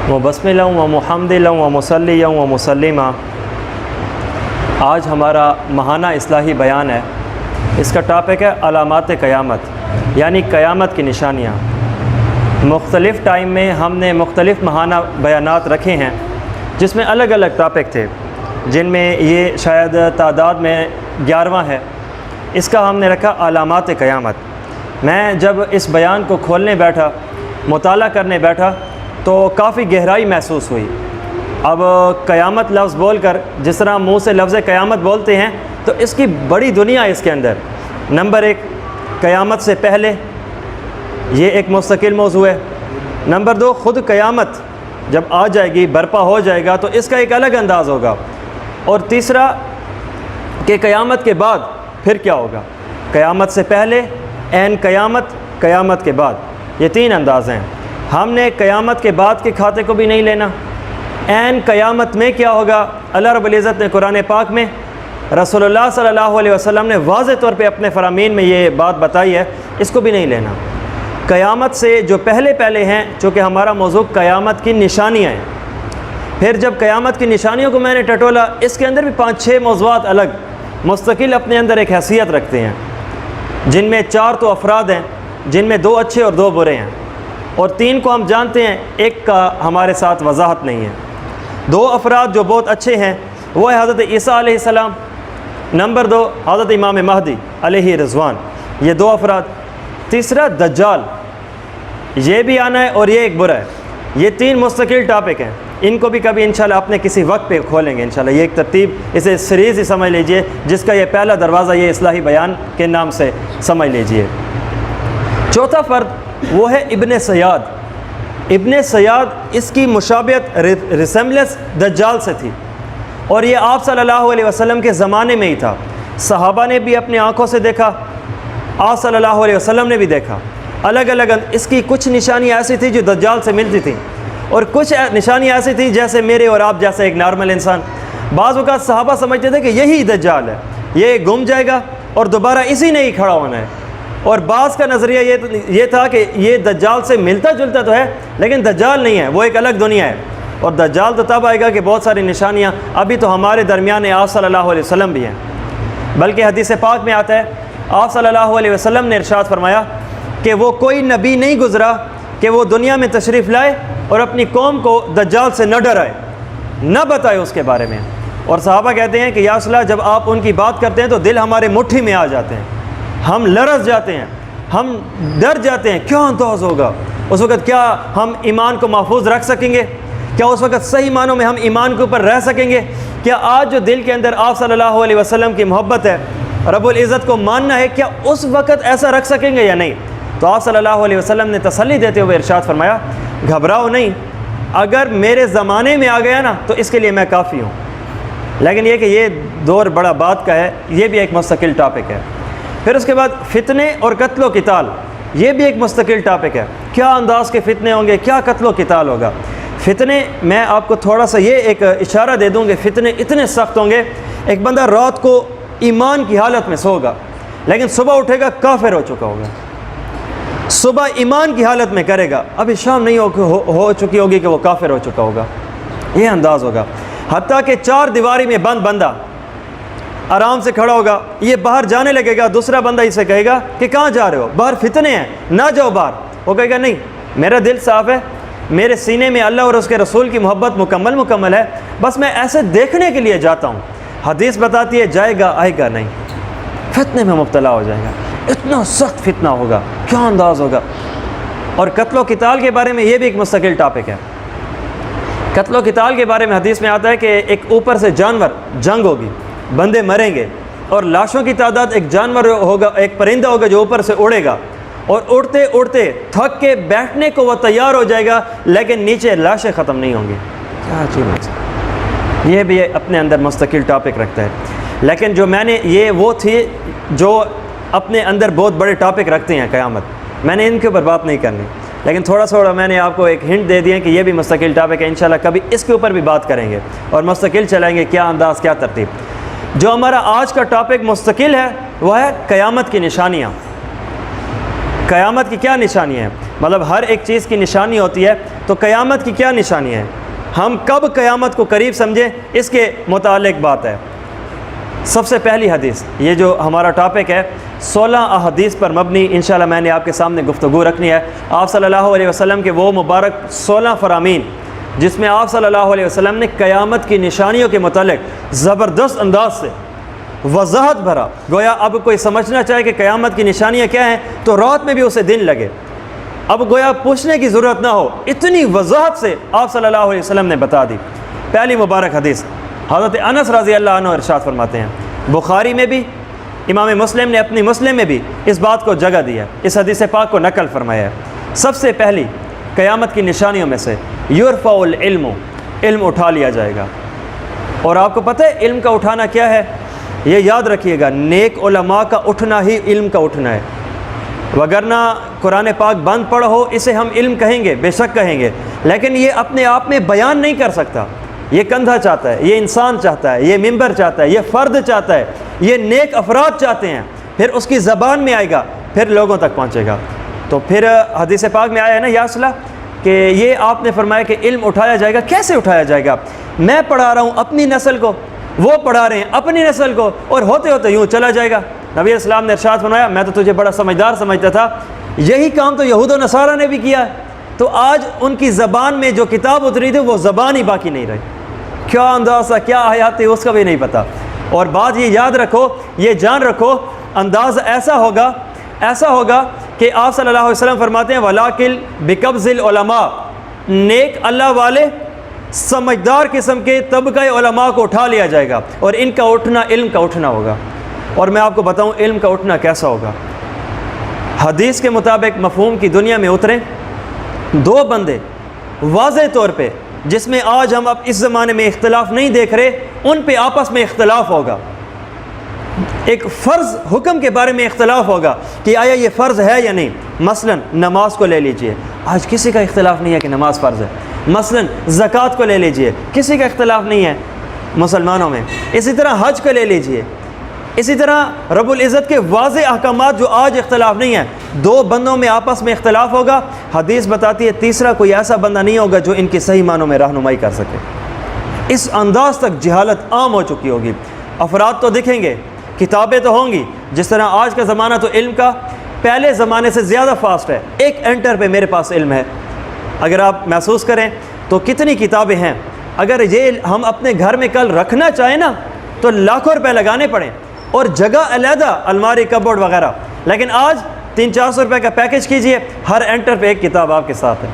وبسملہ و محمدلہ و مسلی و مسلمہ۔ آج ہمارا ماہانہ اصلاحی بیان ہے۔ اس کا ٹاپک ہے علامات قیامت، یعنی قیامت کی نشانیاں۔ مختلف ٹائم میں ہم نے مختلف ماہانہ بیانات رکھے ہیں جس میں الگ الگ ٹاپک تھے، جن میں یہ شاید تعداد میں 11واں ہے۔ اس کا ہم نے رکھا علامات قیامت۔ میں جب اس بیان کو کھولنے بیٹھا، مطالعہ کرنے بیٹھا تو کافی گہرائی محسوس ہوئی۔ اب قیامت لفظ بول کر جس طرح منہ سے لفظ قیامت بولتے ہیں تو اس کی بڑی دنیا ہے اس کے اندر۔ نمبر 1، قیامت سے پہلے، یہ ایک مستقل موضوع ہے۔ نمبر 2، خود قیامت جب آ جائے گی، برپا ہو جائے گا تو اس کا ایک الگ انداز ہوگا۔ اور تیسرا کہ قیامت کے بعد پھر کیا ہوگا، قیامت سے پہلے، عین قیامت، قیامت کے بعد، یہ 3 انداز ہیں۔ ہم نے قیامت کے بعد کے کھاتے کو بھی نہیں لینا۔ عین قیامت میں کیا ہوگا، اللہ رب العزت نے قرآن پاک میں، رسول اللہ صلی اللہ علیہ وسلم نے واضح طور پہ اپنے فرامین میں یہ بات بتائی ہے، اس کو بھی نہیں لینا۔ قیامت سے جو پہلے ہیں، چونکہ ہمارا موضوع قیامت کی نشانیاں ہیں، پھر جب قیامت کی نشانیوں کو میں نے ٹٹولا، اس کے اندر بھی 5-6 موضوعات الگ مستقل اپنے اندر ایک حیثیت رکھتے ہیں، جن میں 4 تو افراد ہیں، جن میں 2 اچھے اور 2 برے ہیں، اور 3 کو ہم جانتے ہیں، ایک کا ہمارے ساتھ وضاحت نہیں ہے۔ 2 افراد جو بہت اچھے ہیں وہ ہے حضرت عیسیٰ علیہ السلام، نمبر 2 حضرت امام مہدی علیہ رضوان، یہ 2 افراد۔ تیسرا دجال، یہ بھی آنا ہے اور یہ ایک برا ہے۔ یہ 3 مستقل ٹاپک ہیں، ان کو بھی کبھی انشاءاللہ اپنے کسی وقت پہ کھولیں گے انشاءاللہ۔ یہ ایک ترتیب، اسے سیریز ہی سمجھ لیجئے، جس کا یہ پہلا دروازہ یہ اصلاحی بیان کے نام سے سمجھ لیجئے۔ چوتھا فرد وہ ہے ابن سیاد۔ ابن سیاد، اس کی مشابہت ریسمبلنس دجال سے تھی، اور یہ آپ صلی اللہ علیہ وسلم کے زمانے میں ہی تھا۔ صحابہ نے بھی اپنی آنکھوں سے دیکھا، آپ صلی اللہ علیہ وسلم نے بھی دیکھا۔ الگ الگ اس کی کچھ نشانیاں ایسی تھیں جو دجال سے ملتی تھیں، اور کچھ نشانیاں ایسی تھیں جیسے میرے اور آپ جیسے ایک نارمل انسان۔ بعض اوقات صحابہ سمجھتے تھے کہ یہی دجال ہے، یہ گم جائے گا اور دوبارہ اسی نے ہی کھڑا ہونا ہے۔ اور بعض کا نظریہ یہ تھا کہ یہ دجال سے ملتا جلتا تو ہے لیکن دجال نہیں ہے، وہ ایک الگ دنیا ہے، اور دجال تو تب آئے گا کہ بہت ساری نشانیاں ابھی تو ہمارے درمیان آپ صلی اللہ علیہ وسلم بھی ہیں۔ بلکہ حدیث پاک میں آتا ہے، آپ صلی اللہ علیہ وسلم نے ارشاد فرمایا کہ وہ کوئی نبی نہیں گزرا کہ وہ دنیا میں تشریف لائے اور اپنی قوم کو دجال سے نہ ڈرائے، نہ بتائے اس کے بارے میں۔ اور صحابہ کہتے ہیں کہ یا رسول اللہ، جب آپ ان کی بات کرتے ہیں تو دل ہمارے مٹھی میں آ جاتے ہیں، ہم لرز جاتے ہیں، ہم ڈر جاتے ہیں، کیا انداز ہوگا اس وقت، کیا ہم ایمان کو محفوظ رکھ سکیں گے، کیا اس وقت صحیح معنوں میں ہم ایمان کے اوپر رہ سکیں گے، کیا آج جو دل کے اندر آپ صلی اللہ علیہ وسلم کی محبت ہے، رب العزت کو ماننا ہے، کیا اس وقت ایسا رکھ سکیں گے یا نہیں؟ تو آپ صلی اللہ علیہ وسلم نے تسلی دیتے ہوئے ارشاد فرمایا، گھبراؤ نہیں، اگر میرے زمانے میں آ گیا نا تو اس کے لیے میں کافی ہوں۔ لیکن یہ کہ یہ دور بڑا بات کا ہے، یہ بھی ایک مستقل ٹاپک ہے۔ پھر اس کے بعد فتنے اور قتل و قتال، یہ بھی ایک مستقل ٹاپک ہے۔ کیا انداز کے فتنے ہوں گے، کیا قتل و قتال ہوگا۔ فتنے، میں آپ کو تھوڑا سا یہ ایک اشارہ دے دوں کہ فتنے اتنے سخت ہوں گے، ایک بندہ رات کو ایمان کی حالت میں سوگا لیکن صبح اٹھے گا کافر ہو چکا ہوگا، صبح ایمان کی حالت میں کرے گا، ابھی شام نہیں ہو چکی ہوگی کہ وہ کافر ہو چکا ہوگا، یہ انداز ہوگا۔ حتیٰ کہ 4 دیواری میں بند بندہ آرام سے کھڑا ہوگا، یہ باہر جانے لگے گا، دوسرا بندہ اسے کہے گا کہ کہاں جا رہے ہو، باہر فتنے ہیں، نہ جاؤ باہر۔ وہ کہے گا نہیں، میرا دل صاف ہے، میرے سینے میں اللہ اور اس کے رسول کی محبت مکمل ہے، بس میں ایسے دیکھنے کے لیے جاتا ہوں۔ حدیث بتاتی ہے جائے گا آئے گا نہیں، فتنے میں مبتلا ہو جائے گا، اتنا سخت فتنہ ہوگا، کیا انداز ہوگا۔ اور قتل و قتال کے بارے میں یہ بھی ایک مستقل ٹاپک ہے۔ قتل و قتال کے بارے میں حدیث میں آتا ہے کہ ایک اوپر سے جانور جنگ ہوگی، بندے مریں گے، اور لاشوں کی تعداد، ایک جانور ہوگا، ایک پرندہ ہوگا جو اوپر سے اڑے گا، اور اڑتے اڑتے تھک کے بیٹھنے کو وہ تیار ہو جائے گا لیکن نیچے لاشیں ختم نہیں ہوں گی۔ کیا عجیب ہے، یہ بھی اپنے اندر مستقل ٹاپک رکھتا ہے۔ لیکن جو میں نے، یہ وہ تھی جو اپنے اندر بہت بڑے ٹاپک رکھتے ہیں قیامت، میں نے ان کے اوپر بات نہیں کرنی، لیکن تھوڑا میں نے آپ کو ایک ہنٹ دے دیا کہ یہ بھی مستقل ٹاپک ہے، انشاءاللہ کبھی اس کے اوپر بھی بات کریں گے اور مستقل چلائیں گے، کیا انداز، کیا ترتیب۔ جو ہمارا آج کا ٹاپک مستقل ہے وہ ہے قیامت کی نشانیاں۔ قیامت کی کیا نشانیاں ہیں؟ مطلب ہر ایک چیز کی نشانی ہوتی ہے، تو قیامت کی کیا نشانی ہے، ہم کب قیامت کو قریب سمجھیں، اس کے متعلق بات ہے۔ سب سے پہلی حدیث، یہ جو ہمارا ٹاپک ہے 16 احادیث پر مبنی انشاءاللہ میں نے آپ کے سامنے گفتگو رکھنی ہے۔ آپ صلی اللہ علیہ وسلم کے وہ مبارک 16 فرامین جس میں آپ صلی اللہ علیہ وسلم نے قیامت کی نشانیوں کے متعلق زبردست انداز سے وضاحت بھرا، گویا اب کوئی سمجھنا چاہے کہ قیامت کی نشانیاں کیا ہیں تو رات میں بھی اسے دن لگے، اب گویا پوچھنے کی ضرورت نہ ہو، اتنی وضاحت سے آپ صلی اللہ علیہ وسلم نے بتا دی۔ پہلی مبارک حدیث، حضرت انس رضی اللہ عنہ ارشاد فرماتے ہیں، بخاری میں بھی، امام مسلم نے اپنی مسلم میں بھی اس بات کو جگہ دی ہے، اس حدیث پاک کو نقل فرمایا ہے۔ سب سے پہلی قیامت کی نشانیوں میں سے یرفع العلم، علم اٹھا لیا جائے گا۔ اور آپ کو پتہ ہے علم کا اٹھانا کیا ہے، یہ یاد رکھیے گا، نیک علماء کا اٹھنا ہی علم کا اٹھنا ہے، وگرنہ قرآن پاک بند پڑھ ہو اسے ہم علم کہیں گے، بے شک کہیں گے، لیکن یہ اپنے آپ میں بیان نہیں کر سکتا، یہ کندھا چاہتا ہے، یہ انسان چاہتا ہے، یہ ممبر چاہتا ہے، یہ فرد چاہتا ہے، یہ نیک افراد چاہتے ہیں، پھر اس کی زبان میں آئے گا، پھر لوگوں تک پہنچے گا۔ تو پھر حدیث پاک میں آیا ہے نا یا صلاح کہ یہ آپ نے فرمایا کہ علم اٹھایا جائے گا، کیسے اٹھایا جائے گا، میں پڑھا رہا ہوں اپنی نسل کو، وہ پڑھا رہے ہیں اپنی نسل کو، اور ہوتے ہوتے یوں چلا جائے گا۔ نبی اسلام نے ارشاد فرمایا، میں تو تجھے بڑا سمجھدار سمجھتا تھا، یہی کام تو یہود و نصارہ نے بھی کیا ہے، تو آج ان کی زبان میں جو کتاب اتری تھی وہ زبان ہی باقی نہیں رہی، کیا انداز تھا، کیا آیات تھی، اس کا بھی نہیں پتہ۔ اور بات یہ یاد رکھو، یہ جان رکھو، انداز ایسا ہوگا کہ آپ صلی اللہ علیہ وسلم فرماتے ہیں وَلَٰكِنْ بِقَبْضِ الْعُلَمَاء، نیک اللہ والے سمجھدار قسم کے طبقہ علماء کو اٹھا لیا جائے گا، اور ان کا اٹھنا علم کا اٹھنا ہوگا۔ اور میں آپ کو بتاؤں علم کا اٹھنا کیسا ہوگا، حدیث کے مطابق مفہوم کی دنیا میں اتریں دو بندے واضح طور پہ، جس میں آج ہم اب اس زمانے میں اختلاف نہیں دیکھ رہے، ان پہ آپس میں اختلاف ہوگا، ایک فرض حکم کے بارے میں اختلاف ہوگا کہ آیا یہ فرض ہے یا نہیں۔ مثلا نماز کو لے لیجئے، آج کسی کا اختلاف نہیں ہے کہ نماز فرض ہے۔ مثلا زکوٰۃ کو لے لیجئے، کسی کا اختلاف نہیں ہے مسلمانوں میں۔ اسی طرح حج کو لے لیجئے، اسی طرح رب العزت کے واضح احکامات جو آج اختلاف نہیں ہے، دو بندوں میں آپس میں اختلاف ہوگا، حدیث بتاتی ہے تیسرا کوئی ایسا بندہ نہیں ہوگا جو ان کی صحیح معنوں میں رہنمائی کر سکے۔ اس انداز تک جہالت عام ہو چکی ہوگی، افراد تو دکھیں گے، کتابیں تو ہوں گی، جس طرح آج کا زمانہ تو علم کا پہلے زمانے سے زیادہ فاسٹ ہے، ایک انٹر پہ میرے پاس علم ہے۔ اگر آپ محسوس کریں تو کتنی کتابیں ہیں، اگر یہ ہم اپنے گھر میں کل رکھنا چاہیں نا تو لاکھوں روپے لگانے پڑیں، اور جگہ علیحدہ، الماری، کپبورڈ وغیرہ، لیکن آج 300-400 روپے کا پیکج کیجئے، ہر انٹر پہ ایک کتاب آپ کے ساتھ ہے،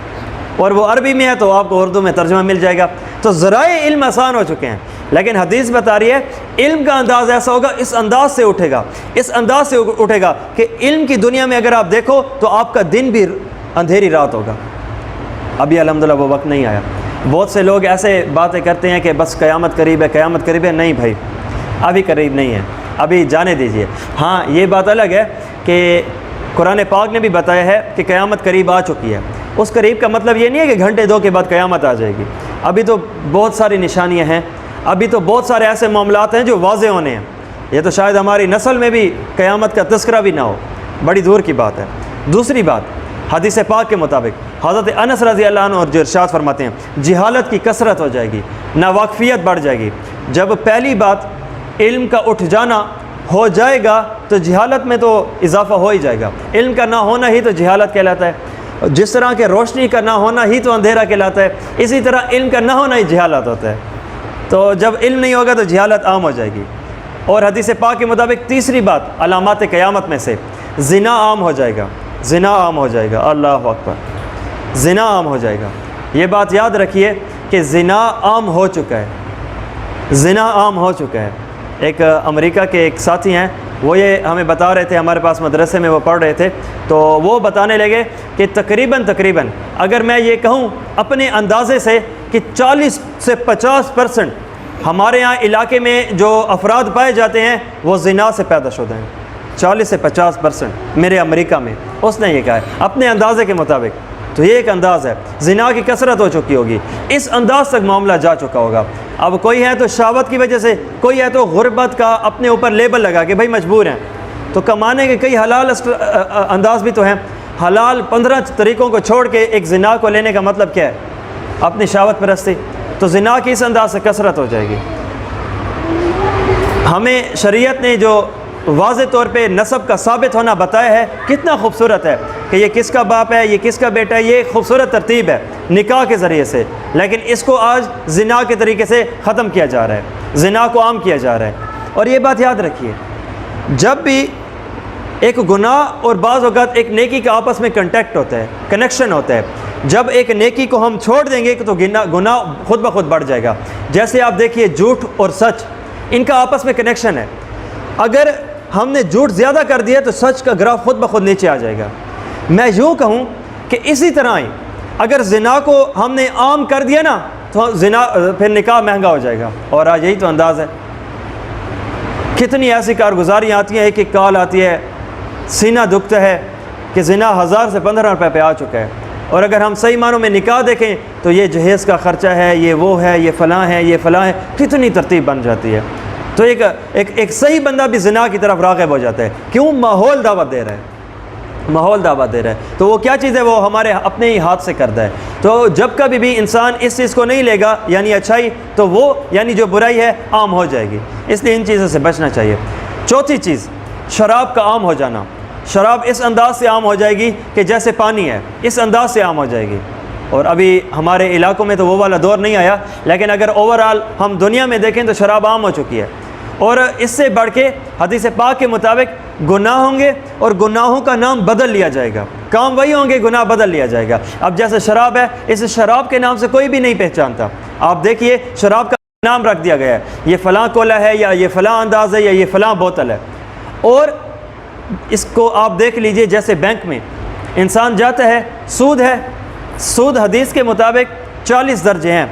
اور وہ عربی میں ہے تو آپ کو اردو میں ترجمہ مل جائے گا۔ تو ذرائع علم آسان ہو چکے ہیں، لیکن حدیث بتا رہی ہے علم کا انداز ایسا ہوگا، اس انداز سے اٹھے گا، اس انداز سے اٹھے گا کہ علم کی دنیا میں اگر آپ دیکھو تو آپ کا دن بھی اندھیری رات ہوگا۔ ابھی الحمدللہ وہ وقت نہیں آیا۔ بہت سے لوگ ایسے باتیں کرتے ہیں کہ بس قیامت قریب ہے، قیامت قریب ہے۔ نہیں بھائی، ابھی قریب نہیں ہے، ابھی جانے دیجئے۔ ہاں یہ بات الگ ہے کہ قرآن پاک نے بھی بتایا ہے کہ قیامت قریب آ چکی ہے۔ اس قریب کا مطلب یہ نہیں ہے کہ گھنٹے دو کے بعد قیامت آ جائے گی، ابھی تو بہت ساری نشانیاں ہیں، ابھی تو بہت سارے ایسے معاملات ہیں جو واضح ہونے ہیں، یہ تو شاید ہماری نسل میں بھی قیامت کا تذکرہ بھی نہ ہو، بڑی دور کی بات ہے۔ دوسری بات، حدیث پاک کے مطابق حضرت انس رضی اللہ عنہ اور جو ارشاد فرماتے ہیں جہالت کی کثرت ہو جائے گی، ناواقفیت بڑھ جائے گی۔ جب پہلی بات علم کا اٹھ جانا ہو جائے گا تو جہالت میں تو اضافہ ہو ہی جائے گا۔ علم کا نہ ہونا ہی تو جہالت کہلاتا ہے، جس طرح کہ روشنی کا نہ ہونا ہی تو اندھیرا کہلاتا ہے، اسی طرح علم کا نہ ہونا ہی جہالت ہوتا ہے۔ تو جب علم نہیں ہوگا تو جہالت عام ہو جائے گی۔ اور حدیث پاک کے مطابق تیسری بات، علامات قیامت میں سے زنا عام ہو جائے گا، زنا عام ہو جائے گا، اللہ اکبر، زنا عام ہو جائے گا۔ یہ بات یاد رکھیے کہ زنا عام ہو چکا ہے، زنا عام ہو چکا ہے۔ ایک امریکہ کے ایک ساتھی ہیں، وہ یہ ہمیں بتا رہے تھے، ہمارے پاس مدرسے میں وہ پڑھ رہے تھے، تو وہ بتانے لگے کہ تقریباً اگر میں یہ کہوں اپنے اندازے سے کہ 40 سے 50% ہمارے یہاں علاقے میں جو افراد پائے جاتے ہیں وہ زنا سے پیدا شدہ ہیں، 40 سے 50% میرے امریکہ میں، اس نے یہ کہا ہے اپنے اندازے کے مطابق۔ تو یہ ایک انداز ہے، زنا کی کثرت ہو چکی ہوگی، اس انداز تک معاملہ جا چکا ہوگا۔ اب کوئی ہے تو شہوت کی وجہ سے، کوئی ہے تو غربت کا اپنے اوپر لیبل لگا کہ بھائی مجبور ہیں، تو کمانے کے کئی حلال انداز بھی تو ہیں۔ حلال 15 طریقوں کو چھوڑ کے ایک زنا کو لینے کا مطلب کیا ہے؟ اپنی شہوت پرستی. تو زنا کی اس انداز سے کثرت ہو جائے گی. ہمیں شریعت نے جو واضح طور پہ نسب کا ثابت ہونا بتایا ہے کتنا خوبصورت ہے کہ یہ کس کا باپ ہے، یہ کس کا بیٹا ہے. یہ ایک خوبصورت ترتیب ہے نکاح کے ذریعے سے، لیکن اس کو آج زنا کے طریقے سے ختم کیا جا رہا ہے، زنا کو عام کیا جا رہا ہے. اور یہ بات یاد رکھیے، جب بھی ایک گناہ اور بعض اوقات ایک نیکی کا آپس میں کنٹیکٹ ہوتا ہے، کنیکشن ہوتا ہے، جب ایک نیکی کو ہم چھوڑ دیں گے تو گناہ خود بخود بڑھ جائے گا. جیسے آپ دیکھیے جھوٹ اور سچ، ان کا آپس میں کنیکشن ہے. اگر ہم نے جھوٹ زیادہ کر دیا تو سچ کا گراف خود بخود نیچے آ جائے گا. میں یوں کہوں کہ اسی طرح ہی اگر زنا کو ہم نے عام کر دیا نا تو زنا پھر نکاح مہنگا ہو جائے گا. اور آج یہی تو انداز ہے. کتنی ایسی کارگزاریاں آتی ہیں، ایک کال آتی ہے، سینہ دکھتا ہے کہ زنا 1000 سے 15 روپے پہ آ چکا ہے. اور اگر ہم صحیح معنوں میں نکاح دیکھیں تو یہ جہیز کا خرچہ ہے، یہ وہ ہے، یہ فلاں ہے، یہ فلاں ہے. کتنی ترتیب بن جاتی ہے. تو ایک صحیح بندہ بھی زنا کی طرف راغب ہو جاتا ہے. کیوں؟ ماحول دعوت دے رہا ہے، ماحول دعوت دے رہا ہے. تو وہ کیا چیز ہے؟ وہ ہمارے اپنے ہی ہاتھ سے کرتا ہے. تو جب کبھی بھی انسان اس چیز کو نہیں لے گا یعنی اچھائی، تو وہ یعنی جو برائی ہے عام ہو جائے گی. اس لیے ان چیزوں سے بچنا چاہیے. چوتھی چیز، شراب کا عام ہو جانا. شراب اس انداز سے عام ہو جائے گی کہ جیسے پانی ہے، اس انداز سے عام ہو جائے گی. اور ابھی ہمارے علاقوں میں تو وہ والا دور نہیں آیا، لیکن اگر اوورآل ہم دنیا میں دیکھیں تو شراب عام ہو چکی ہے. اور اس سے بڑھ کے حدیث پاک کے مطابق گناہ ہوں گے اور گناہوں کا نام بدل لیا جائے گا. کام وہی ہوں گے، گناہ بدل لیا جائے گا. اب جیسے شراب ہے، اس شراب کے نام سے کوئی بھی نہیں پہچانتا. آپ دیکھیے شراب کا نام رکھ دیا گیا ہے، یہ فلاں کولا ہے، یا یہ فلاں انداز ہے، یا یہ فلاں بوتل ہے. اور اس کو آپ دیکھ لیجئے، جیسے بینک میں انسان جاتا ہے، سود ہے، سود حدیث کے مطابق 40 درجے ہیں.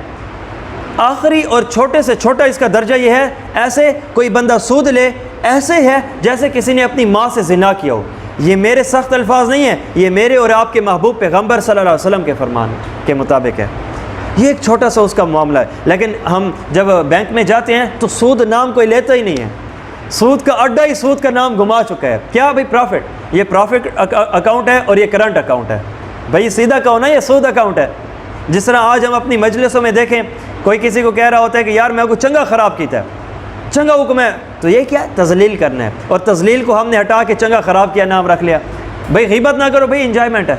آخری اور چھوٹے سے چھوٹا اس کا درجہ یہ ہے، ایسے کوئی بندہ سود لے ایسے ہے جیسے کسی نے اپنی ماں سے زنا کیا ہو. یہ میرے سخت الفاظ نہیں ہیں، یہ میرے اور آپ کے محبوب پیغمبر صلی اللہ علیہ وسلم کے فرمان کے مطابق ہے. یہ ایک چھوٹا سا اس کا معاملہ ہے. لیکن ہم جب بینک میں جاتے ہیں تو سود نام کوئی لیتا ہی نہیں ہے. سود کا اڈا ہی سود کا نام گما چکا ہے. کیا بھائی؟ پروفٹ. یہ پروفٹ اکاؤنٹ ہے اور یہ کرنٹ اکاؤنٹ ہے. بھائی سیدھا کہو نا، یہ سود اکاؤنٹ ہے. جس طرح آج ہم اپنی مجلسوں میں دیکھیں، کوئی کسی کو کہہ رہا ہوتا ہے کہ یار میں کو چنگا خراب کیتا ہے، چنگا حکم ہے، تو یہ کیا ہے؟ تذلیل کرنا ہے. اور تذلیل کو ہم نے ہٹا کے چنگا خراب کیا نام رکھ لیا. بھائی غیبت نہ کرو، بھائی انجوائمنٹ ہے.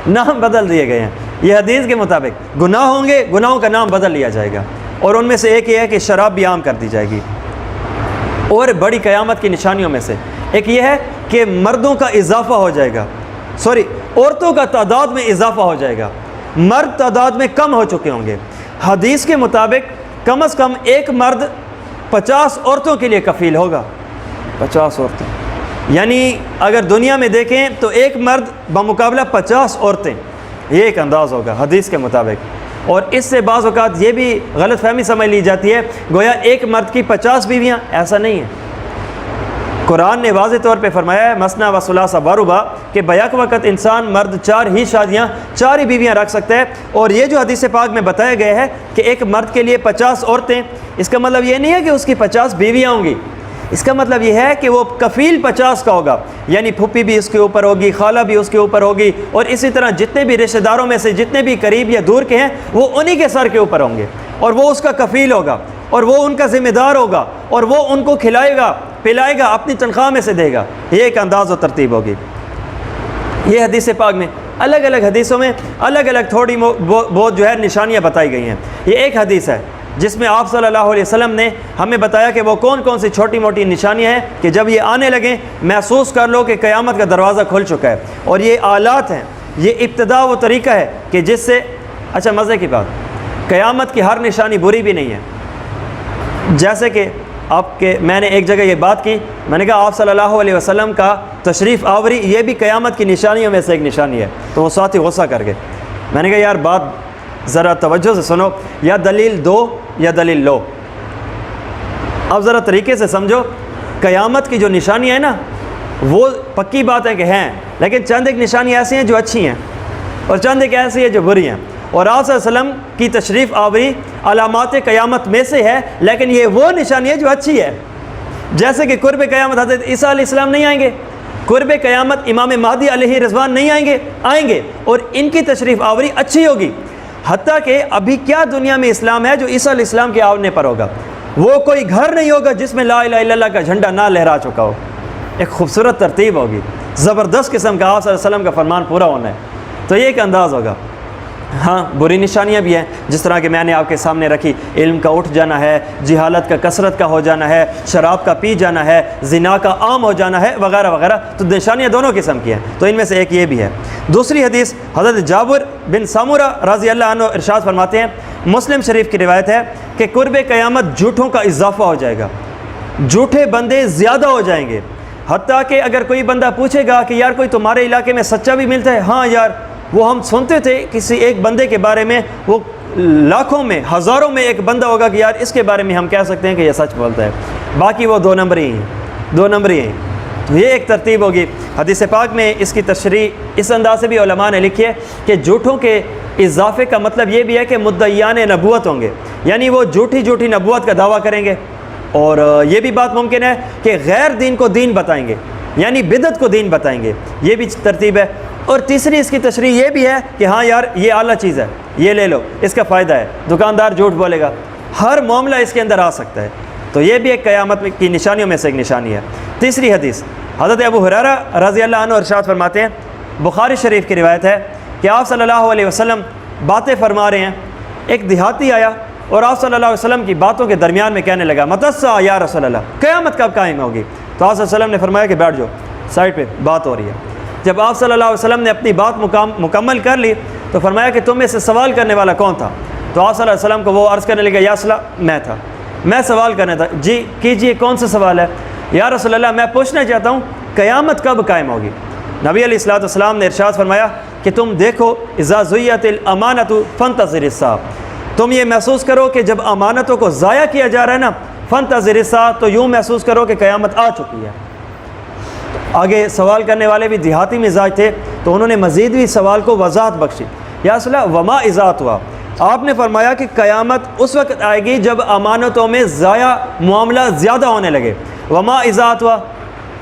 نام بدل دیے گئے ہیں. یہ حدیث کے مطابق گناہ ہوں گے، گناہوں کا نام بدل لیا جائے گا. اور ان میں سے ایک یہ ہے کہ شراب بھی عام کر دی جائے گی. اور بڑی قیامت کی نشانیوں میں سے ایک یہ ہے کہ مردوں کا اضافہ ہو جائے گا، عورتوں کا تعداد میں اضافہ ہو جائے گا. مرد تعداد میں کم ہو چکے ہوں گے. حدیث کے مطابق کم از کم ایک مرد 50 عورتوں کے لیے کفیل ہوگا. 50 عورتیں، یعنی اگر دنیا میں دیکھیں تو ایک مرد بمقابلہ 50 عورتیں. یہ ایک انداز ہوگا حدیث کے مطابق. اور اس سے بعض اوقات یہ بھی غلط فہمی سمجھ لی جاتی ہے گویا ایک مرد کی 50 بیویاں. ایسا نہیں ہے. قرآن نے واضح طور پہ فرمایا ہے مثنی و ثلاث و رباع کہ بیک وقت انسان مرد 4 ہی شادیاں، 4 ہی بیویاں رکھ سکتا ہے. اور یہ جو حدیث پاک میں بتایا گیا ہے کہ ایک مرد کے لیے 50 عورتیں، اس کا مطلب یہ نہیں ہے کہ اس کی 50 بیویاں ہوں گی. اس کا مطلب یہ ہے کہ وہ کفیل 50 کا ہوگا، یعنی پھپھی بھی اس کے اوپر ہوگی، خالہ بھی اس کے اوپر ہوگی، اور اسی طرح جتنے بھی رشتہ داروں میں سے جتنے بھی قریب یا دور کے ہیں وہ انہی کے سر کے اوپر ہوں گے، اور وہ اس کا کفیل ہوگا، اور وہ ان کا ذمہ دار ہوگا، اور وہ ان کو کھلائے گا پلائے گا، اپنی تنخواہ میں سے دے گا. یہ ایک انداز و ترتیب ہوگی. یہ حدیث پاک میں الگ الگ حدیثوں میں الگ الگ تھوڑی بہت جو ہے نشانیاں بتائی گئی ہیں. یہ ایک حدیث ہے جس میں آپ صلی اللہ علیہ وسلم نے ہمیں بتایا کہ وہ کون کون سی چھوٹی موٹی نشانیاں ہیں کہ جب یہ آنے لگیں محسوس کر لو کہ قیامت کا دروازہ کھل چکا ہے. اور یہ آلات ہیں، یہ ابتدا و طریقہ ہے کہ جس سے اچھا مزے کی بات، قیامت کی ہر نشانی بری بھی نہیں ہے. جیسے کہ میں نے ایک جگہ یہ بات کی، میں نے کہا آپ صلی اللہ علیہ وسلم کا تشریف آوری یہ بھی قیامت کی نشانیوں میں سے ایک نشانی ہے. تو وہ ساتھی غصہ کر گئے. میں نے کہا یار بات ذرا توجہ سے سنو، یا دلیل دو یا دلیل لو. اب ذرا طریقے سے سمجھو. قیامت کی جو نشانیاں ہیں نا وہ پکی بات ہے کہ ہیں، لیکن چند ایک نشانیاں ایسی ہیں جو اچھی ہیں اور چند ایک ایسی ہیں جو بری ہیں. اور آپ صلی اللہ علیہ وسلم کی تشریف آوری علامات قیامت میں سے ہے، لیکن یہ وہ نشانی ہے جو اچھی ہے. جیسے کہ قرب قیامت حضرت عیسیٰ علیہ السلام نہیں آئیں گے، قرب قیامت امام مہدی علیہ رضوان نہیں آئیں گے اور ان کی تشریف آوری اچھی ہوگی، حتیٰ کہ ابھی کیا دنیا میں اسلام ہے جو عیسیٰ علیہ السلام کے آنے پر ہوگا؟ وہ کوئی گھر نہیں ہوگا جس میں لا الہ الا اللہ کا جھنڈا نہ لہرا چکا ہو۔ ایک خوبصورت ترتیب ہوگی، زبردست قسم کا آپ صلی اللہ علیہ وسلم کا فرمان پورا ہونا ہے، تو یہ ایک انداز ہوگا۔ ہاں بری نشانیاں بھی ہیں، جس طرح کہ میں نے آپ کے سامنے رکھی، علم کا اٹھ جانا ہے، جہالت کا کثرت کا ہو جانا ہے، شراب کا پی جانا ہے، زنا کا عام ہو جانا ہے، وغیرہ وغیرہ۔ تو نشانیاں دونوں قسم کی ہیں، تو ان میں سے ایک یہ بھی ہے۔ دوسری حدیث حضرت جابر بن سامورہ رضی اللہ عنہ ارشاد فرماتے ہیں، مسلم شریف کی روایت ہے کہ قرب قیامت جھوٹوں کا اضافہ ہو جائے گا، جھوٹے بندے زیادہ ہو جائیں گے، حتیٰ کہ اگر کوئی بندہ پوچھے گا کہ یار کوئی تمہارے علاقے میں سچا بھی ملتا ہے؟ ہاں یار، وہ ہم سنتے تھے کسی ایک بندے کے بارے میں، وہ لاکھوں میں ہزاروں میں ایک بندہ ہوگا کہ یار اس کے بارے میں ہم کہہ سکتے ہیں کہ یہ سچ بولتا ہے، باقی وہ دو نمبری ہیں۔ تو یہ ایک ترتیب ہوگی۔ حدیث پاک میں اس کی تشریح اس انداز سے بھی علماء نے لکھی ہے کہ جھوٹوں کے اضافے کا مطلب یہ بھی ہے کہ مدعیان نبوت ہوں گے، یعنی وہ جھوٹی نبوت کا دعویٰ کریں گے، اور یہ بھی بات ممکن ہے کہ غیر دین کو دین بتائیں گے، یعنی بدعت کو دین بتائیں گے، یہ بھی ترتیب ہے۔ اور تیسری اس کی تشریح یہ بھی ہے کہ ہاں یار یہ اعلیٰ چیز ہے، یہ لے لو، اس کا فائدہ ہے، دکاندار جھوٹ بولے گا، ہر معاملہ اس کے اندر آ سکتا ہے، تو یہ بھی ایک قیامت کی نشانیوں میں سے ایک نشانی ہے۔ تیسری حدیث حضرت ابو ہریرہ رضی اللہ عنہ ارشاد فرماتے ہیں، بخاری شریف کی روایت ہے کہ آپ صلی اللہ علیہ وسلم باتیں فرما رہے ہیں، ایک دیہاتی آیا اور آپ صلی اللہ علیہ وسلم کی باتوں کے درمیان میں کہنے لگا، متسا یا رسول اللہ، قیامت کب قائم ہوگی؟ تو آپ صلی اللہ علیہ وسلم نے فرمایا کہ بیٹھ جاؤ، سائڈ پہ بات ہو رہی ہے۔ جب آپ صلی اللہ علیہ وسلم نے اپنی بات مکمل کر لی تو فرمایا کہ تم میں سے سوال کرنے والا کون تھا؟ تو آپ صلی اللہ علیہ وسلم کو وہ عرض کرنے لگا، یا رسول اللہ میں تھا، میں سوال کرنا تھا۔ جی کیجئے، کون سا سوال ہے؟ یا رسول اللہ میں پوچھنا چاہتا ہوں قیامت کب قائم ہوگی؟ نبی علیہ الصلوۃ والسلام نے ارشاد فرمایا کہ تم دیکھو، اذا ضیعت الامانۃ فانتظر الساعۃ، تم یہ محسوس کرو کہ جب امانتوں کو ضائع کیا جا رہا ہے نا، فانتظر الساعۃ، تو یوں محسوس کرو کہ قیامت آ چکی ہے۔ آگے سوال کرنے والے بھی دیہاتی مزاج تھے، تو انہوں نے مزید بھی سوال کو وضاحت بخشی، یا رسول اللہ وما اذا ہوا، آپ نے فرمایا کہ قیامت اس وقت آئے گی جب امانتوں میں ضائع معاملہ زیادہ ہونے لگے۔ وما اذا ہوا،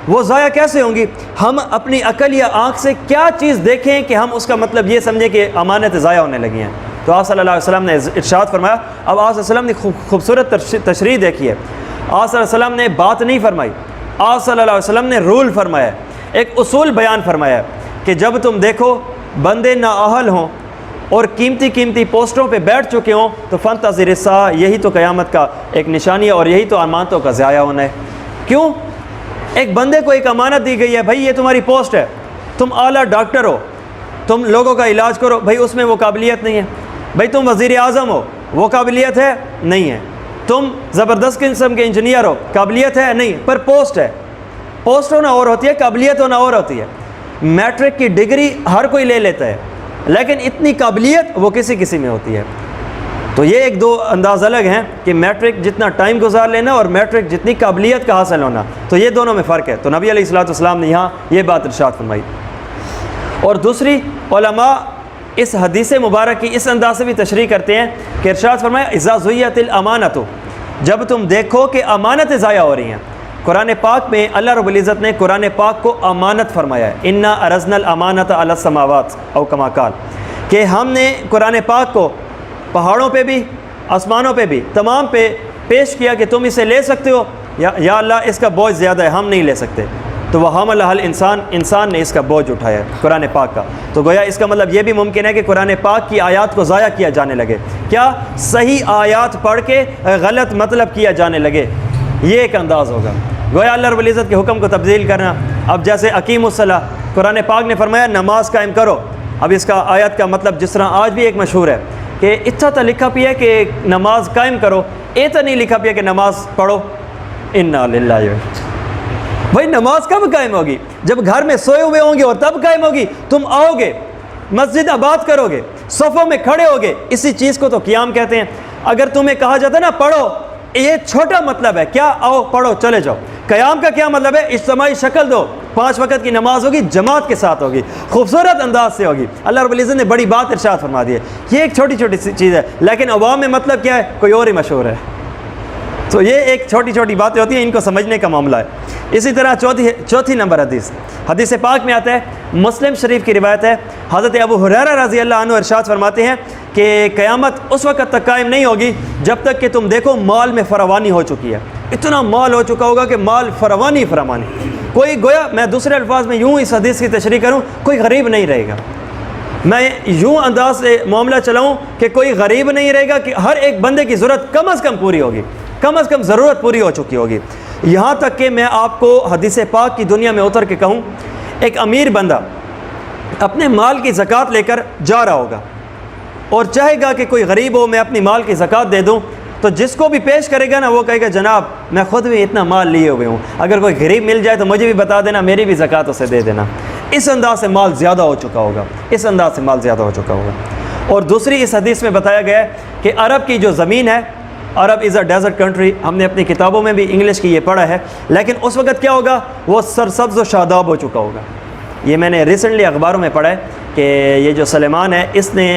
وہ ضائع کیسے ہوں گی؟ ہم اپنی عقل یا آنکھ سے کیا چیز دیکھیں کہ ہم اس کا مطلب یہ سمجھیں کہ امانتیں ضائع ہونے لگی ہیں؟ تو آپ صلی اللہ علیہ وسلم نے ارشاد فرمایا، اب آپ صلی اللہ علیہ وسلم نے خوبصورت تشریح دیکھی ہے۔ آپ صلی اللہ علیہ وسلم نے بات نہیں فرمائی، آپ صلی اللہ علیہ وسلم نے رول فرمایا، ایک اصول بیان فرمایا کہ جب تم دیکھو بندے نااہل ہوں اور قیمتی پوسٹوں پہ بیٹھ چکے ہوں تو فانتظر الساعۃ، یہی تو قیامت کا ایک نشانی ہے اور یہی تو امانتوں کا ضائع ہونا ہے۔ کیوں؟ ایک بندے کو ایک امانت دی گئی ہے، بھائی یہ تمہاری پوسٹ ہے، تم اعلیٰ ڈاکٹر ہو، تم لوگوں کا علاج کرو، بھائی اس میں وہ قابلیت نہیں ہے۔ بھائی تم وزیر اعظم ہو، وہ قابلیت ہے؟ نہیں ہے۔ تم زبردست قسم کے انجینئر ہو، قابلیت ہے؟ نہیں، پر پوسٹ ہے۔ پوسٹ ہونا اور ہوتی ہے، قابلیت ہونا اور ہوتی ہے۔ میٹرک کی ڈگری ہر کوئی لے لیتا ہے، لیکن اتنی قابلیت وہ کسی میں ہوتی ہے۔ تو یہ ایک دو انداز الگ ہیں کہ میٹرک جتنا ٹائم گزار لینا اور میٹرک جتنی قابلیت کا حاصل ہونا، تو یہ دونوں میں فرق ہے۔ تو نبی علیہ الصلوۃ والسلام نے یہاں یہ بات ارشاد فرمائی۔ اور دوسری، علماء اس حدیث مبارک کی اس انداز سے بھی تشریح کرتے ہیں کہ ارشاد فرمایا اذا ضیعت الامانۃ، جب تم دیکھو کہ امانتیں ضائع ہو رہی ہیں۔ قرآن پاک میں اللہ رب العزت نے قرآن پاک کو امانت فرمایا ہے، انا عرضنا الامانۃ علی السماوات او کما قال، کہ ہم نے قرآن پاک کو پہاڑوں پہ بھی، آسمانوں پہ بھی، تمام پہ پیش کیا کہ تم اسے لے سکتے ہو، یا اللہ اس کا بوجھ زیادہ ہے، ہم نہیں لے سکتے۔ تو وہ حملہ انسان نے اس کا بوجھ اٹھایا قرآن پاک کا۔ تو گویا اس کا مطلب یہ بھی ممکن ہے کہ قرآن پاک کی آیات کو ضائع کیا جانے لگے، کیا صحیح آیات پڑھ کے غلط مطلب کیا جانے لگے، یہ ایک انداز ہوگا۔ گویا اللہ رب العزت کے حکم کو تبدیل کرنا۔ اب جیسے اقیم الصلاۃ، قرآن پاک نے فرمایا نماز قائم کرو، اب اس کا آیت کا مطلب جس طرح آج بھی ایک مشہور ہے کہ اتنا تو لکھا پیا کہ نماز قائم کرو، ایتا نہیں لکھا پیا کہ نماز پڑھو۔ انا للہ، بھائی نماز کب قائم ہوگی؟ جب گھر میں سوئے ہوئے ہوں گے اور تب قائم ہوگی۔ تم آؤ گے، مسجد آباد کرو گے، صفوں میں کھڑے ہوگے، اسی چیز کو تو قیام کہتے ہیں۔ اگر تمہیں کہا جاتا ہے نا پڑھو، یہ چھوٹا مطلب ہے، کیا آؤ پڑھو چلے جاؤ۔ قیام کا کیا مطلب ہے؟ اجتماعی شکل دو، 5 وقت کی نماز ہوگی، جماعت کے ساتھ ہوگی، خوبصورت انداز سے ہوگی۔ اللہ رب العزت نے بڑی بات ارشاد فرما دی ہے۔ یہ ایک چھوٹی سی چیز ہے، لیکن عوام میں مطلب کیا ہے؟ کوئی اور ہی مشہور ہے۔ تو یہ ایک چھوٹی چھوٹی باتیں ہوتی ہیں، ان کو سمجھنے کا معاملہ ہے۔ اسی طرح چوتھی نمبر حدیث پاک میں آتا ہے، مسلم شریف کی روایت ہے، حضرت ابو ہریرہ رضی اللہ عنہ ارشاد فرماتے ہیں کہ قیامت اس وقت تک قائم نہیں ہوگی جب تک کہ تم دیکھو مال میں فراوانی ہو چکی ہے۔ اتنا مال ہو چکا ہوگا کہ مال فراوانی کوئی گویا، میں دوسرے الفاظ میں یوں اس حدیث کی تشریح کروں، کوئی غریب نہیں رہے گا۔ میں یوں انداز سے معاملہ چلاؤں کہ کوئی غریب نہیں رہے گا، کہ ہر ایک بندے کی ضرورت کم از کم پوری ہوگی، کم از کم ضرورت پوری ہو چکی ہوگی۔ یہاں تک کہ میں آپ کو حدیث پاک کی دنیا میں اتر کے کہوں، ایک امیر بندہ اپنے مال کی زکوٰۃ لے کر جا رہا ہوگا اور چاہے گا کہ کوئی غریب ہو میں اپنی مال کی زکوٰۃ دے دوں، تو جس کو بھی پیش کرے گا نا وہ کہے گا جناب میں خود بھی اتنا مال لیے ہوئے ہوں، اگر کوئی غریب مل جائے تو مجھے بھی بتا دینا، میری بھی زکوٰۃ اسے دے دینا۔ اس انداز سے مال زیادہ ہو چکا ہوگا، اس انداز سے مال زیادہ ہو چکا ہوگا۔ اور دوسری اس حدیث میں بتایا گیا ہے کہ عرب کی جو زمین ہے، عرب از اے ڈیزرٹ کنٹری، ہم نے اپنی کتابوں میں بھی انگلش کی یہ پڑھا ہے، لیکن اس وقت کیا ہوگا، وہ سرسبز و شاداب ہو چکا ہوگا۔ یہ میں نے ریسنٹلی اخباروں میں پڑھا ہے کہ یہ جو سلیمان ہے اس نے